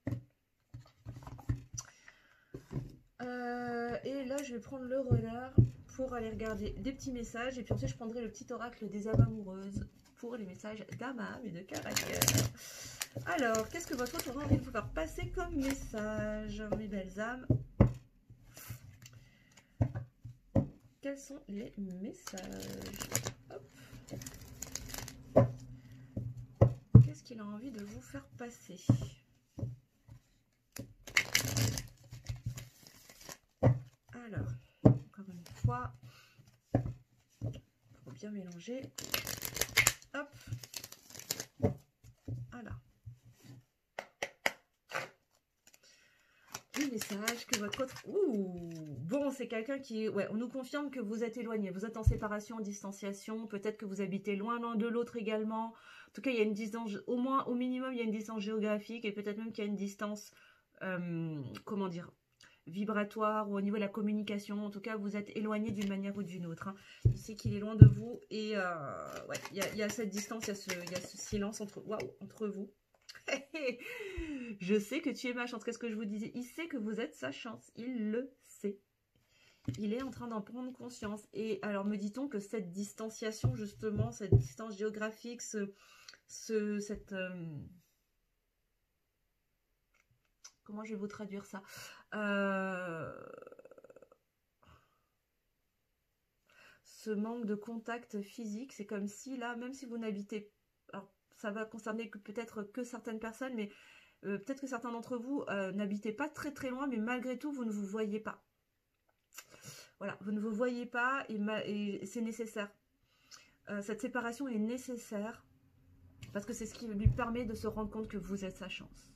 Et là, je vais prendre le Renard pour aller regarder des petits messages. Et puis ensuite, je prendrai le petit oracle des âmes amoureuses pour les messages d'âme à âme et de cœur à cœur. Alors, qu'est-ce que votre autre aura envie de vous faire passer comme message, mes belles âmes? Quels sont les messages? Hop. Qu'est-ce qu'il a envie de vous faire passer? Alors, encore une fois, pour bien mélanger. Hop. Voilà. Les messages que votre autre... Ouh, bon, c'est quelqu'un qui... Ouais, on nous confirme que vous êtes éloigné. Vous êtes en séparation, en distanciation. Peut-être que vous habitez loin l'un de l'autre également. En tout cas, il y a une distance... Au moins, au minimum, il y a une distance géographique. Et peut-être même qu'il y a une distance... comment dire, vibratoire ou au niveau de la communication. En tout cas, vous êtes éloigné d'une manière ou d'une autre. Hein. Il sait qu'il est loin de vous. Et ouais, il y a cette distance, il y a ce silence entre vous. Je sais que tu es ma chance. Qu'est-ce que je vous disais? Il sait que vous êtes sa chance. Il le sait. Il est en train d'en prendre conscience. Et alors, me dit-on que cette distanciation, justement, cette distance géographique, cette... comment je vais vous traduire ça? Ce manque de contact physique, c'est comme si là, même si vous n'habitez... Alors, ça va concerner peut-être que certaines personnes, mais peut-être que certains d'entre vous n'habitez pas très très loin, mais malgré tout, vous ne vous voyez pas. Voilà, vous ne vous voyez pas et c'est nécessaire. Cette séparation est nécessaire parce que c'est ce qui lui permet de se rendre compte que vous êtes sa chance.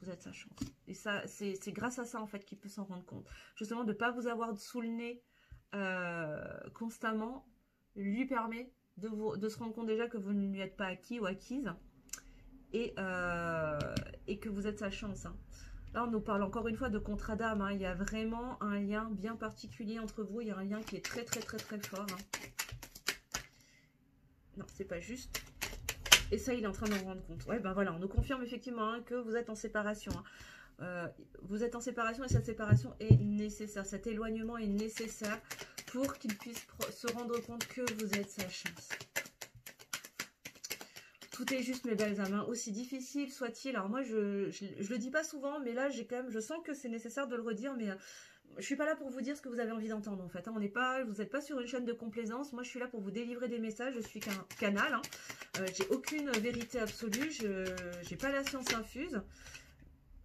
Vous êtes sa chance. Et ça, c'est grâce à ça, en fait, qu'il peut s'en rendre compte. Justement, de ne pas vous avoir sous le nez constamment lui permet de se rendre compte déjà que vous ne lui êtes pas acquis ou acquise et que vous êtes sa chance. Hein. Là, on nous parle encore une fois de contrat d'âme. Hein. Il y a vraiment un lien bien particulier entre vous. Il y a un lien qui est très, très, très, très fort. Hein. Non, c'est pas juste. Et ça, il est en train d'en rendre compte. Ouais, ben voilà, on nous confirme effectivement hein, que vous êtes en séparation. Hein. Vous êtes en séparation et cette séparation est nécessaire. Cet éloignement est nécessaire pour qu'il puisse se rendre compte que vous êtes sa chance. Tout est juste, mes belles âmes. Hein. Aussi difficile soit-il. Alors moi, je le dis pas souvent, mais là, je sens que c'est nécessaire de le redire. Mais je suis pas là pour vous dire ce que vous avez envie d'entendre en fait. Hein. Vous n'êtes pas sur une chaîne de complaisance. Moi, je suis là pour vous délivrer des messages. Je suis qu'un canal. Hein. J'ai aucune vérité absolue. Je n'ai pas la science infuse.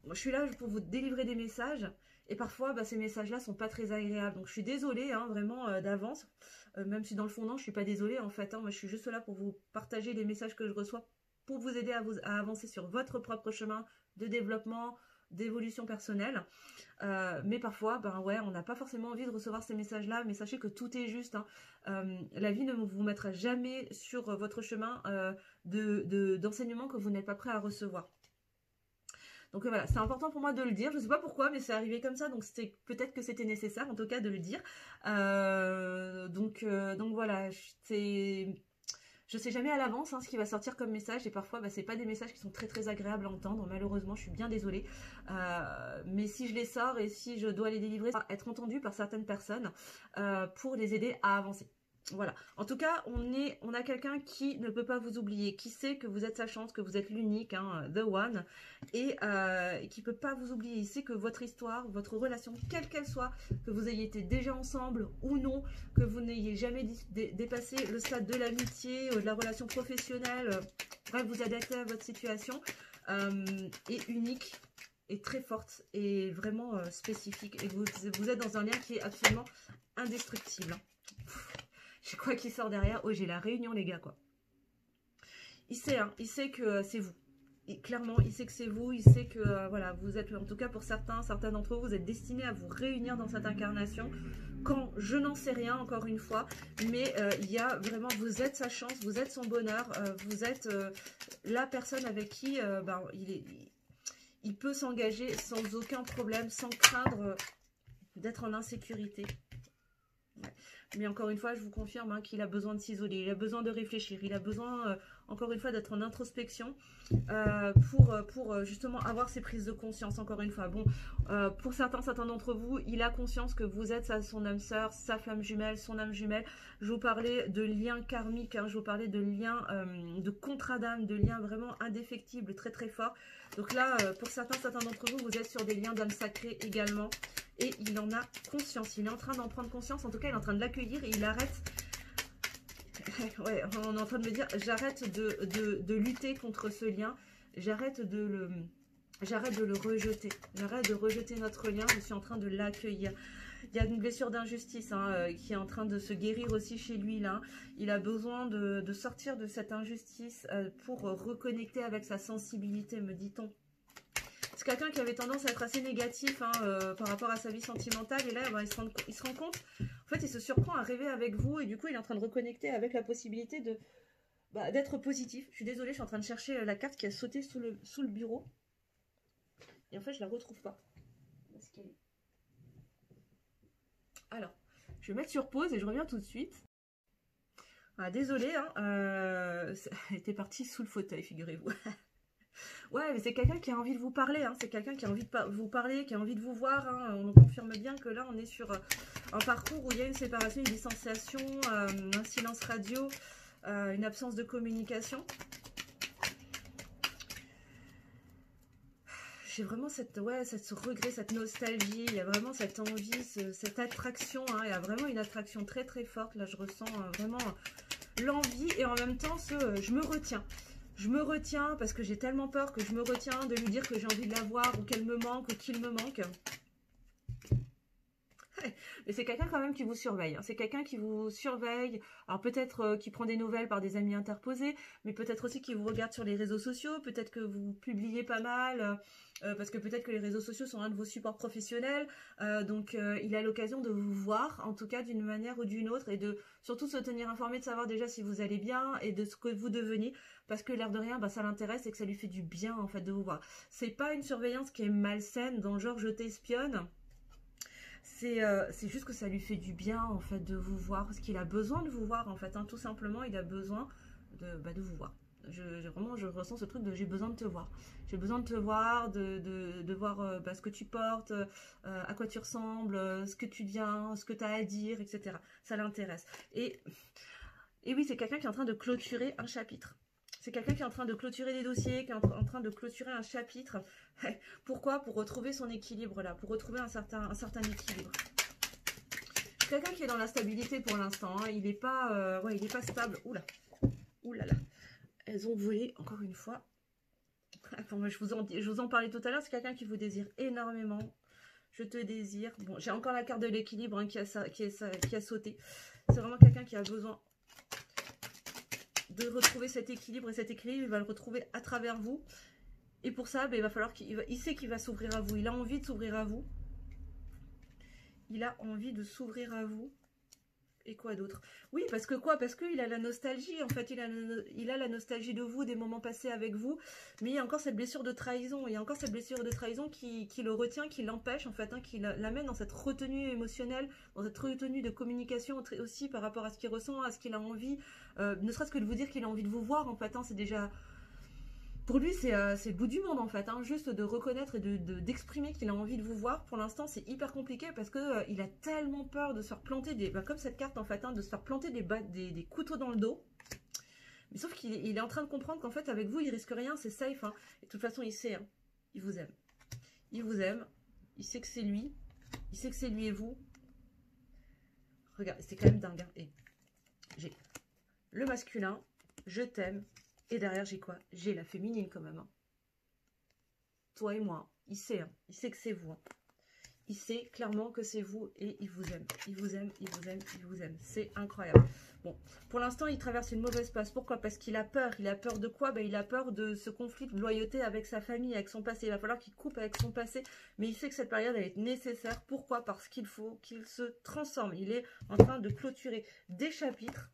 Moi, je suis là pour vous délivrer des messages. Et parfois, bah, ces messages-là sont pas très agréables. Donc, je suis désolée, hein, vraiment d'avance. Même si dans le fond, non, je suis pas désolée en fait. Hein. Moi, je suis juste là pour vous partager les messages que je reçois pour vous aider à avancer sur votre propre chemin de développement, d'évolution personnelle. Mais parfois, ben ouais, on n'a pas forcément envie de recevoir ces messages-là, mais sachez que tout est juste. Hein. La vie ne vous mettra jamais sur votre chemin d'enseignement que vous n'êtes pas prêt à recevoir. Donc voilà, c'est important pour moi de le dire. Je ne sais pas pourquoi, mais c'est arrivé comme ça, donc peut-être que c'était nécessaire, en tout cas, de le dire. Donc voilà, je sais jamais à l'avance ce qui va sortir comme message, et parfois bah, c'est pas des messages qui sont très très agréables à entendre. Malheureusement, je suis bien désolée, mais si je les sors et si je dois les délivrer, ça va être entendu par certaines personnes pour les aider à avancer. Voilà. En tout cas, on a quelqu'un qui ne peut pas vous oublier, qui sait que vous êtes sa chance, que vous êtes l'unique, hein, the one, et qui ne peut pas vous oublier. Il sait que votre histoire, votre relation, quelle qu'elle soit, que vous ayez été déjà ensemble ou non, que vous n'ayez jamais dépassé le stade de l'amitié, de la relation professionnelle, bref, vous adaptez à votre situation, est unique, est très forte et vraiment spécifique. Et vous êtes dans un lien qui est absolument indestructible. J'ai quoi qui sort derrière? Oh, j'ai la réunion, les gars, quoi. Il sait que c'est vous. Et clairement, il sait que c'est vous. Il sait que, voilà, vous êtes, en tout cas pour certains d'entre vous, vous êtes destinés à vous réunir dans cette incarnation. Quand je n'en sais rien, encore une fois, mais il y a vraiment, vous êtes sa chance, vous êtes son bonheur, vous êtes la personne avec qui il peut s'engager sans aucun problème, sans craindre d'être en insécurité. Ouais. Mais encore une fois, je vous confirme qu'il a besoin de s'isoler, il a besoin de réfléchir, il a besoin, encore une fois, d'être en introspection pour justement avoir ces prises de conscience, encore une fois. Bon, pour certains d'entre vous, il a conscience que vous êtes son âme sœur, sa flamme jumelle, son âme jumelle. Je vous parlais de liens karmiques, hein, je vous parlais de liens de contrat d'âme, de liens vraiment indéfectibles, très très forts. Donc là, pour certains d'entre vous, vous êtes sur des liens d'âme sacrée également. Et il en a conscience, il est en train d'en prendre conscience, en tout cas il est en train de l'accueillir et il arrête, ouais, on est en train de me dire, j'arrête de lutter contre ce lien, j'arrête de le rejeter, j'arrête de rejeter notre lien, je suis en train de l'accueillir. Il y a une blessure d'injustice qui est en train de se guérir aussi chez lui là. Il a besoin de sortir de cette injustice pour reconnecter avec sa sensibilité, me dit-on. C'est quelqu'un qui avait tendance à être assez négatif par rapport à sa vie sentimentale. Et là, il se rend compte, en fait, il se surprend à rêver avec vous. Et du coup, il est en train de reconnecter avec la possibilité d'être positif. Je suis désolée, je suis en train de chercher la carte qui a sauté sous le bureau. Et en fait, je la retrouve pas. Où est-ce qu'elle est? Alors, je vais mettre sur pause et je reviens tout de suite. Ah, désolée, elle était partie sous le fauteuil, figurez-vous. Ouais, mais c'est quelqu'un qui a envie de vous parler, c'est quelqu'un qui a envie de vous parler, qui a envie de vous voir. On confirme bien que là, on est sur un parcours où il y a une séparation, une distanciation, un silence radio, une absence de communication. J'ai vraiment ce regret, cette nostalgie, il y a vraiment cette envie, cette attraction, il y a vraiment une attraction très très forte. Là, je ressens vraiment l'envie et en même temps, je me retiens. Je me retiens parce que j'ai tellement peur que je me retiens de lui dire que j'ai envie de la voir ou qu'elle me manque ou qu'il me manque. Mais c'est quelqu'un quand même qui vous surveille. C'est quelqu'un qui vous surveille. Alors peut-être qui prend des nouvelles par des amis interposés, mais peut-être aussi qui vous regarde sur les réseaux sociaux. Peut-être que vous publiez pas mal, parce que peut-être que les réseaux sociaux sont un de vos supports professionnels. Donc il a l'occasion de vous voir, en tout cas d'une manière ou d'une autre, et de surtout se tenir informé, de savoir déjà si vous allez bien et de ce que vous devenez. Parce que l'air de rien, ça l'intéresse et que ça lui fait du bien en fait de vous voir. C'est pas une surveillance qui est malsaine, dans le genre je t'espionne. C'est juste que ça lui fait du bien en fait de vous voir, parce qu'il a besoin de vous voir en fait, tout simplement il a besoin de vous voir. Vraiment je ressens ce truc de j'ai besoin de te voir. J'ai besoin de te voir, de voir ce que tu portes, à quoi tu ressembles, ce que tu deviens, ce que tu as à dire, etc. Ça l'intéresse. Et oui, c'est quelqu'un qui est en train de clôturer un chapitre. C'est quelqu'un qui est en train de clôturer des dossiers, qui est en train de clôturer un chapitre. Pourquoi? Pour retrouver son équilibre là, pour retrouver un certain équilibre. Quelqu'un qui est dans la stabilité pour l'instant, hein. Il n'est pas, ouais, il est pas stable. Oula, oulala. Elles ont volé, encore une fois. Attends, je vous en parlais tout à l'heure, c'est quelqu'un qui vous désire énormément. Je te désire. Bon, j'ai encore la carte de l'équilibre hein, qui a sauté. C'est vraiment quelqu'un qui a besoin de retrouver cet équilibre. Et cet équilibre, il va le retrouver à travers vous. Et pour ça, ben, il va falloir il sait qu'il va s'ouvrir à vous. Il a envie de s'ouvrir à vous. Il a envie de s'ouvrir à vous. Et quoi d'autre? Oui, parce que quoi? Parce qu'il a la nostalgie, en fait, il a la nostalgie de vous, des moments passés avec vous, mais il y a encore cette blessure de trahison, il y a encore cette blessure de trahison qui le retient, qui l'empêche, en fait, hein, qui l'amène dans cette retenue émotionnelle, dans cette retenue de communication aussi par rapport à ce qu'il ressent, à ce qu'il a envie, ne serait-ce que de vous dire qu'il a envie de vous voir, en fait, hein, c'est déjà... Pour lui, c'est le bout du monde en fait, hein, juste de reconnaître et d'exprimer qu'il a envie de vous voir. Pour l'instant, c'est hyper compliqué parce que il a tellement peur de se faire planter comme cette carte en fait, hein, de se faire planter des couteaux dans le dos. Mais sauf qu'il est en train de comprendre qu'en fait, avec vous, il risque rien, c'est safe. Hein. Et de toute façon, il sait, hein, il vous aime. Il vous aime, il sait que c'est lui, il sait que c'est lui et vous. Regarde, c'est quand même dingue. Hein. Et j'ai le masculin, je t'aime. Et derrière, j'ai quoi? J'ai la féminine quand même. Hein. Toi et moi. Il sait. Hein. Il sait que c'est vous. Hein. Il sait clairement que c'est vous et il vous aime. Il vous aime, il vous aime, il vous aime. C'est incroyable. Bon, pour l'instant, il traverse une mauvaise passe. Pourquoi? Parce qu'il a peur. Il a peur de quoi? Ben, il a peur de ce conflit de loyauté avec sa famille, avec son passé. Il va falloir qu'il coupe avec son passé. Mais il sait que cette période, elle est nécessaire. Pourquoi? Parce qu'il faut qu'il se transforme. Il est en train de clôturer des chapitres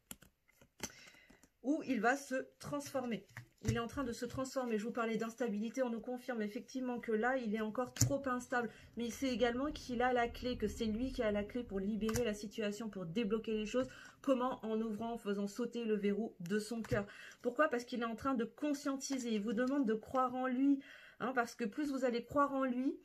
où il va se transformer. Il est en train de se transformer. Je vous parlais d'instabilité, on nous confirme effectivement que là, il est encore trop instable. Mais il sait également qu'il a la clé, que c'est lui qui a la clé pour libérer la situation, pour débloquer les choses. Comment? En ouvrant, en faisant sauter le verrou de son cœur. Pourquoi? Parce qu'il est en train de conscientiser. Il vous demande de croire en lui. Hein, parce que plus vous allez croire en lui,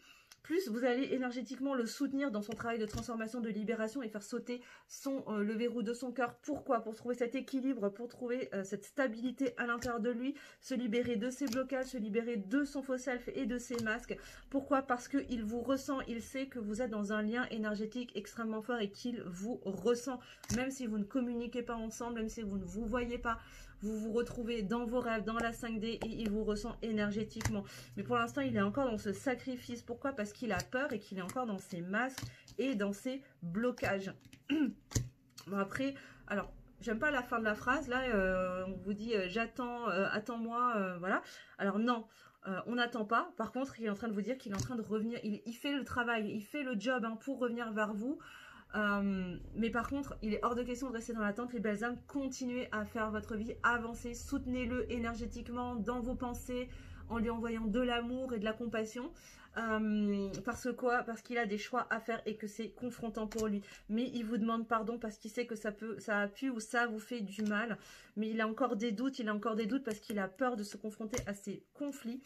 plus vous allez énergétiquement le soutenir dans son travail de transformation, de libération et faire sauter le verrou de son cœur. Pourquoi? Pour trouver cet équilibre, pour trouver cette stabilité à l'intérieur de lui, se libérer de ses blocages, se libérer de son faux self et de ses masques. Pourquoi? Parce qu'il vous ressent, il sait que vous êtes dans un lien énergétique extrêmement fort et qu'il vous ressent. Même si vous ne communiquez pas ensemble, même si vous ne vous voyez pas, vous vous retrouvez dans vos rêves, dans la 5D et il vous ressent énergétiquement. Mais pour l'instant, il est encore dans ce sacrifice. Pourquoi? Parce qu'il a peur et qu'il est encore dans ses masques et dans ses blocages. Bon, après, alors, j'aime pas la fin de la phrase. Là, on vous dit j'attends, attends-moi, voilà. Alors non. On n'attend pas. Par contre, il est en train de vous dire qu'il est en train de revenir. Il fait le travail, il fait le job hein, pour revenir vers vous. Mais par contre, il est hors de question de rester dans l'attente. Les belles âmes, continuez à faire votre vie, avancez, soutenez-le énergétiquement dans vos pensées, en lui envoyant de l'amour et de la compassion. Parce qu'il a des choix à faire et que c'est confrontant pour lui. Mais il vous demande pardon parce qu'il sait que ça a pu ou ça vous fait du mal. Mais il a encore des doutes, parce qu'il a peur de se confronter à ces conflits.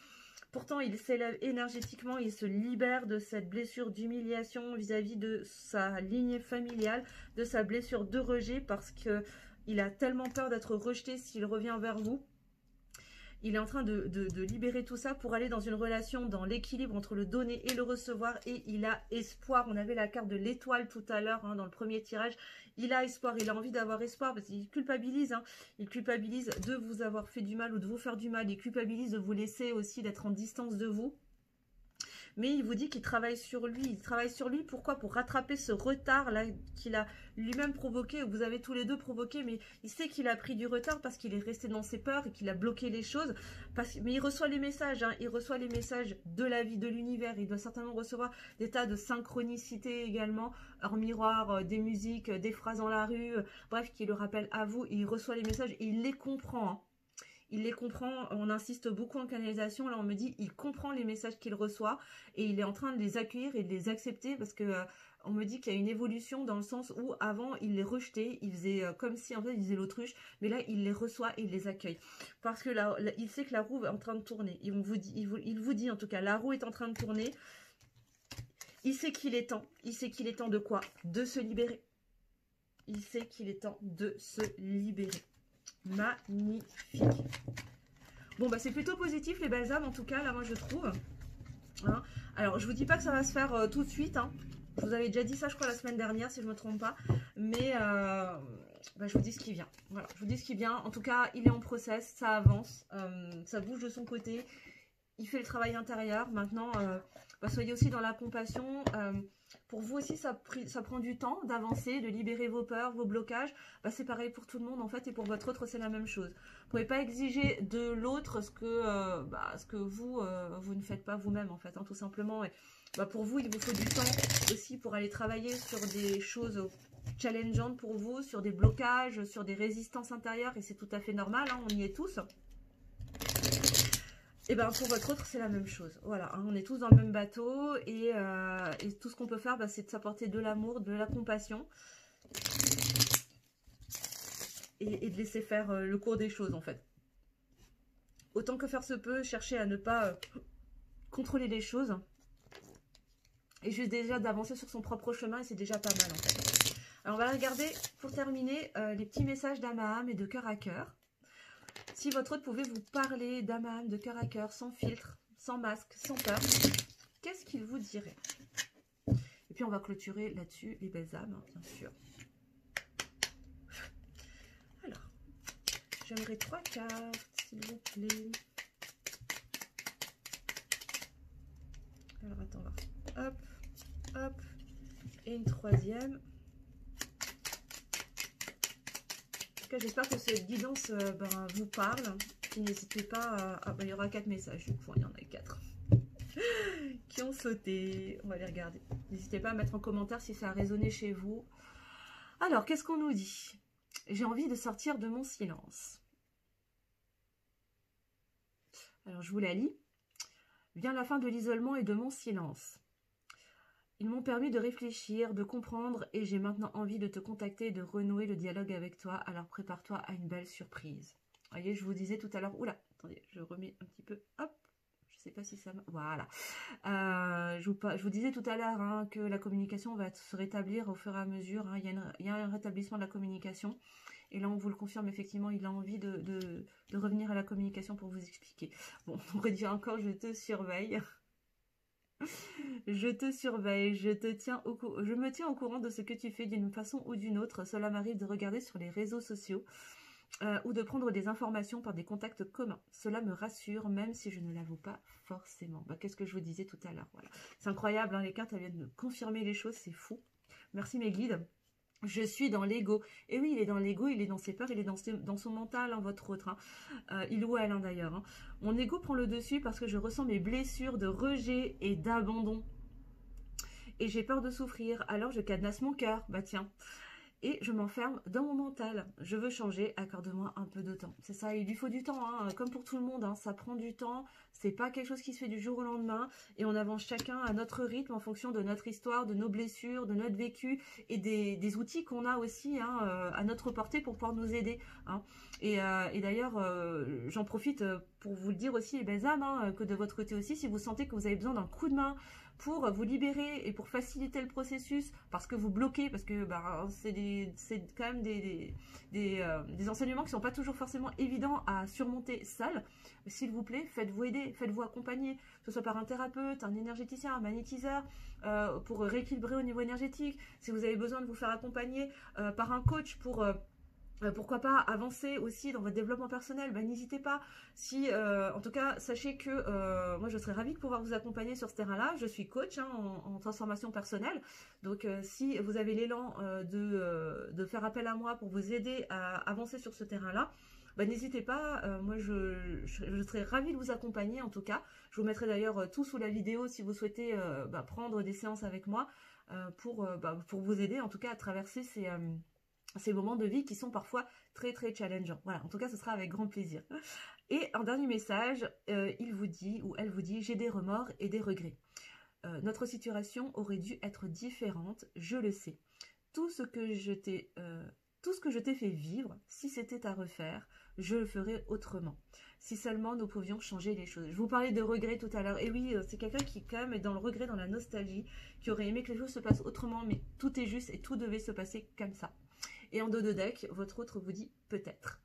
Pourtant, il s'élève énergétiquement, il se libère de cette blessure d'humiliation vis-à-vis de sa lignée familiale, de sa blessure de rejet, parce qu'il a tellement peur d'être rejeté s'il revient vers vous. Il est en train de libérer tout ça pour aller dans une relation, dans l'équilibre entre le donner et le recevoir. Et il a espoir. On avait la carte de l'étoile tout à l'heure hein, dans le premier tirage. Il a espoir, il a envie d'avoir espoir parce qu'il culpabilise. Hein. Il culpabilise de vous avoir fait du mal ou de vous faire du mal. Il culpabilise de vous laisser aussi, d'être en distance de vous. Mais il vous dit qu'il travaille sur lui. Il travaille sur lui, pourquoi? Pour rattraper ce retard-là qu'il a lui-même provoqué, ou vous avez tous les deux provoqué, mais il sait qu'il a pris du retard parce qu'il est resté dans ses peurs et qu'il a bloqué les choses. Mais il reçoit les messages, hein, il reçoit les messages de la vie, de l'univers. Il doit certainement recevoir des tas de synchronicité également, hors miroir, des musiques, des phrases dans la rue, bref, qui le rappellent à vous. Il reçoit les messages et il les comprend, hein. Il les comprend, on insiste beaucoup en canalisation, là on me dit il comprend les messages qu'il reçoit et il est en train de les accueillir et de les accepter parce que on me dit qu'il y a une évolution dans le sens où avant il les rejetait, il faisait comme si en fait il faisait l'autruche, mais là il les reçoit et il les accueille parce que là il sait que la roue est en train de tourner. Il vous dit en tout cas la roue est en train de tourner. Il sait qu'il est temps de quoi? De se libérer. Il sait qu'il est temps de se libérer. Magnifique. Bon, bah c'est plutôt positif les belles âmes, en tout cas, là, moi, je trouve. Hein. Alors, je vous dis pas que ça va se faire tout de suite. Hein. Je vous avais déjà dit ça, je crois, la semaine dernière, si je me trompe pas. Mais bah, je vous dis ce qui vient. Voilà, je vous dis ce qui vient. En tout cas, il est en process, ça avance. Ça bouge de son côté. Il fait le travail intérieur. Maintenant, bah, soyez aussi dans la compassion. Pour vous aussi, ça prend du temps d'avancer, de libérer vos peurs, vos blocages. Bah, c'est pareil pour tout le monde en fait, et pour votre autre, c'est la même chose. Vous ne pouvez pas exiger de l'autre ce que vous, vous ne faites pas vous-même en fait, hein, tout simplement. Et, bah, pour vous, il vous faut du temps aussi pour aller travailler sur des choses challengeantes pour vous, sur des blocages, sur des résistances intérieures, et c'est tout à fait normal, hein, on y est tous. Et bien pour votre autre, c'est la même chose. Voilà, hein, on est tous dans le même bateau et tout ce qu'on peut faire, bah, c'est de s'apporter de l'amour, de la compassion et de laisser faire le cours des choses en fait. Autant que faire se peut, chercher à ne pas contrôler les choses et juste déjà d'avancer sur son propre chemin, et c'est déjà pas mal en fait. Alors on va regarder pour terminer les petits messages d'âme à âme et de cœur à cœur. Si votre autre pouvait vous parler d'âme à âme, de cœur à cœur, sans filtre, sans masque, sans peur, qu'est-ce qu'il vous dirait? Et puis on va clôturer là-dessus les belles âmes, hein, bien sûr. Alors, j'aimerais 3 cartes, s'il vous plaît. Alors attends, hop, hop, et une 3e. J'espère que cette guidance vous parle. Puis n'hésitez pas à... il y aura 4 messages, du coup, il y en a 4 qui ont sauté. On va les regarder. N'hésitez pas à mettre en commentaire si ça a résonné chez vous. Alors, qu'est-ce qu'on nous dit? J'ai envie de sortir de mon silence. Alors, je vous la lis. Vient la fin de l'isolement et de mon silence. Ils m'ont permis de réfléchir, de comprendre, et j'ai maintenant envie de te contacter et de renouer le dialogue avec toi. Alors prépare-toi à une belle surprise. Vous voyez, je vous disais tout à l'heure... Oula, attendez, je remets un petit peu... Hop, je sais pas si ça... Voilà. Je vous disais tout à l'heure hein, que la communication va se rétablir au fur et à mesure. Hein. Il y a un rétablissement de la communication. Et là, on vous le confirme, effectivement, il a envie de revenir à la communication pour vous expliquer. Bon, on pourrait dire encore, je te surveille. Je te surveille, je me tiens au courant de ce que tu fais d'une façon ou d'une autre. Cela m'arrive de regarder sur les réseaux sociaux ou de prendre des informations par des contacts communs. Cela me rassure, même si je ne l'avoue pas forcément. Bah, qu'est-ce que je vous disais tout à l'heure, voilà. C'est incroyable, hein, les cartes elles viennent de confirmer les choses, c'est fou. Merci mes guides. Je suis dans l'ego. Et oui, il est dans l'ego, il est dans ses peurs, il est dans son mental, hein, votre autre. Hein. Il ou elle, hein, d'ailleurs. Hein. Mon ego prend le dessus parce que je ressens mes blessures de rejet et d'abandon. Et j'ai peur de souffrir, alors je cadenasse mon cœur. Bah tiens. Et je m'enferme dans mon mental. Je veux changer, accorde-moi un peu de temps. C'est ça, il lui faut du temps, hein, comme pour tout le monde, hein, ça prend du temps. C'est pas quelque chose qui se fait du jour au lendemain. Et on avance chacun à notre rythme en fonction de notre histoire, de nos blessures, de notre vécu et des outils qu'on a aussi hein, à notre portée pour pouvoir nous aider. Hein. Et d'ailleurs, j'en profite pour vous le dire aussi, les belles âmes, hein, que de votre côté aussi, si vous sentez que vous avez besoin d'un coup de main pour vous libérer et pour faciliter le processus, parce que vous bloquez, parce que bah, c'est quand même des enseignements qui ne sont pas toujours forcément évidents à surmonter seul. S'il vous plaît, faites-vous aider, faites-vous accompagner, que ce soit par un thérapeute, un énergéticien, un magnétiseur, pour rééquilibrer au niveau énergétique. Si vous avez besoin de vous faire accompagner par un coach pour... pourquoi pas avancer aussi dans votre développement personnel, ben, n'hésitez pas. Si, en tout cas, sachez que moi je serais ravie de pouvoir vous accompagner sur ce terrain-là. Je suis coach hein, en transformation personnelle. Donc si vous avez l'élan de faire appel à moi pour vous aider à avancer sur ce terrain-là, ben, n'hésitez pas. Moi je serais ravie de vous accompagner en tout cas. Je vous mettrai d'ailleurs tout sous la vidéo si vous souhaitez prendre des séances avec moi pour vous aider en tout cas à traverser ces moments de vie qui sont parfois très très challengeants. Voilà, en tout cas ce sera avec grand plaisir. Et un dernier message, il vous dit ou elle vous dit, j'ai des remords et des regrets. Notre situation aurait dû être différente, je le sais. Tout ce que je t'ai fait vivre, si c'était à refaire, je le ferais autrement. Si seulement nous pouvions changer les choses. Je vous parlais de regrets tout à l'heure. Et oui, c'est quelqu'un qui quand même est dans le regret, dans la nostalgie, qui aurait aimé que les choses se passent autrement, mais tout est juste et tout devait se passer comme ça. Et en dos de deck, votre autre vous dit peut-être.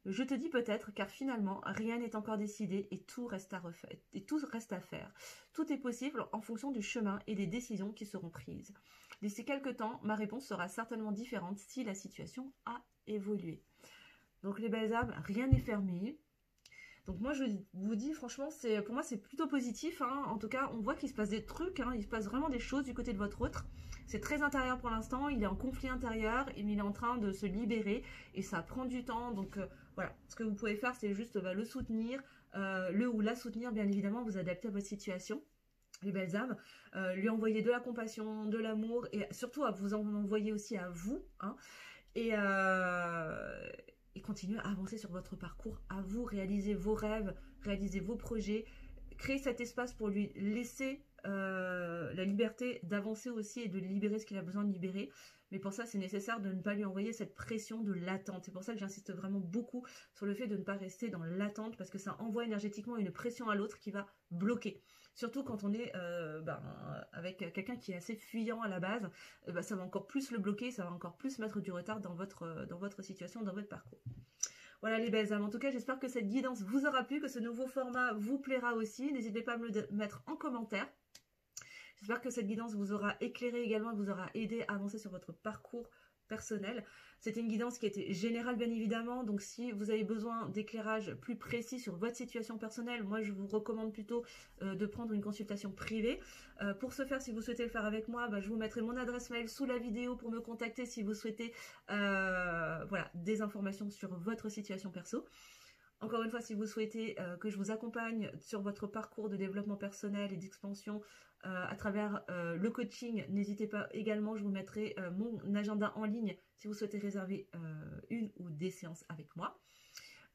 Je te dis peut-être, car finalement, rien n'est encore décidé et tout reste à refaire, et tout reste à faire. Tout est possible en fonction du chemin et des décisions qui seront prises. D'ici quelques temps, ma réponse sera certainement différente si la situation a évolué. Donc les belles âmes, rien n'est fermé. Donc moi je vous dis franchement, pour moi c'est plutôt positif. Hein. En tout cas, on voit qu'il se passe des trucs, hein. Il se passe vraiment des choses du côté de votre autre. C'est très intérieur pour l'instant, il est en conflit intérieur, et il est en train de se libérer et ça prend du temps. Donc voilà, ce que vous pouvez faire c'est juste le soutenir, le ou la soutenir bien évidemment, vous adaptez à votre situation. Les belles âmes, lui envoyer de la compassion, de l'amour et surtout à vous en envoyer aussi à vous. Hein. Et continuer à avancer sur votre parcours, à vous réaliser vos rêves, réaliser vos projets, créer cet espace pour lui laisser la liberté d'avancer aussi et de libérer ce qu'il a besoin de libérer. Mais pour ça, c'est nécessaire de ne pas lui envoyer cette pression de l'attente. C'est pour ça que j'insiste vraiment beaucoup sur le fait de ne pas rester dans l'attente parce que ça envoie énergétiquement une pression à l'autre qui va bloquer. Surtout quand on est avec quelqu'un qui est assez fuyant à la base, ça va encore plus le bloquer, ça va encore plus mettre du retard dans votre situation, dans votre parcours. Voilà les belles âmes, en tout cas j'espère que cette guidance vous aura plu, que ce nouveau format vous plaira aussi. N'hésitez pas à me le mettre en commentaire. J'espère que cette guidance vous aura éclairé également, vous aura aidé à avancer sur votre parcours personnel. C'était une guidance qui était générale bien évidemment, donc si vous avez besoin d'éclairage plus précis sur votre situation personnelle, moi je vous recommande plutôt de prendre une consultation privée. Pour ce faire, si vous souhaitez le faire avec moi, je vous mettrai mon adresse mail sous la vidéo pour me contacter si vous souhaitez voilà, des informations sur votre situation perso. Encore une fois, si vous souhaitez que je vous accompagne sur votre parcours de développement personnel et d'expansion à travers le coaching, n'hésitez pas également, je vous mettrai mon agenda en ligne si vous souhaitez réserver une ou des séances avec moi.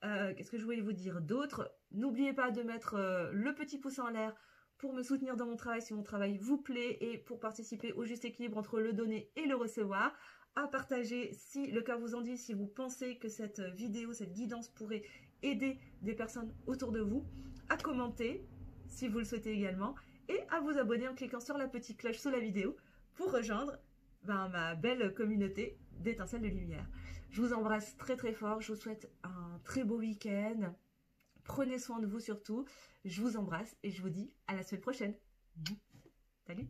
Qu'est-ce que je voulais vous dire d'autre? N'oubliez pas de mettre le petit pouce en l'air pour me soutenir dans mon travail si mon travail vous plaît et pour participer au juste équilibre entre le donner et le recevoir. À partager si le cœur vous en dit, si vous pensez que cette vidéo, cette guidance pourrait aider des personnes autour de vous, à commenter si vous le souhaitez également et à vous abonner en cliquant sur la petite cloche sous la vidéo pour rejoindre ma belle communauté d'étincelles de lumière. Je vous embrasse très très fort, je vous souhaite un très beau week-end, prenez soin de vous surtout, je vous embrasse et je vous dis à la semaine prochaine. Salut!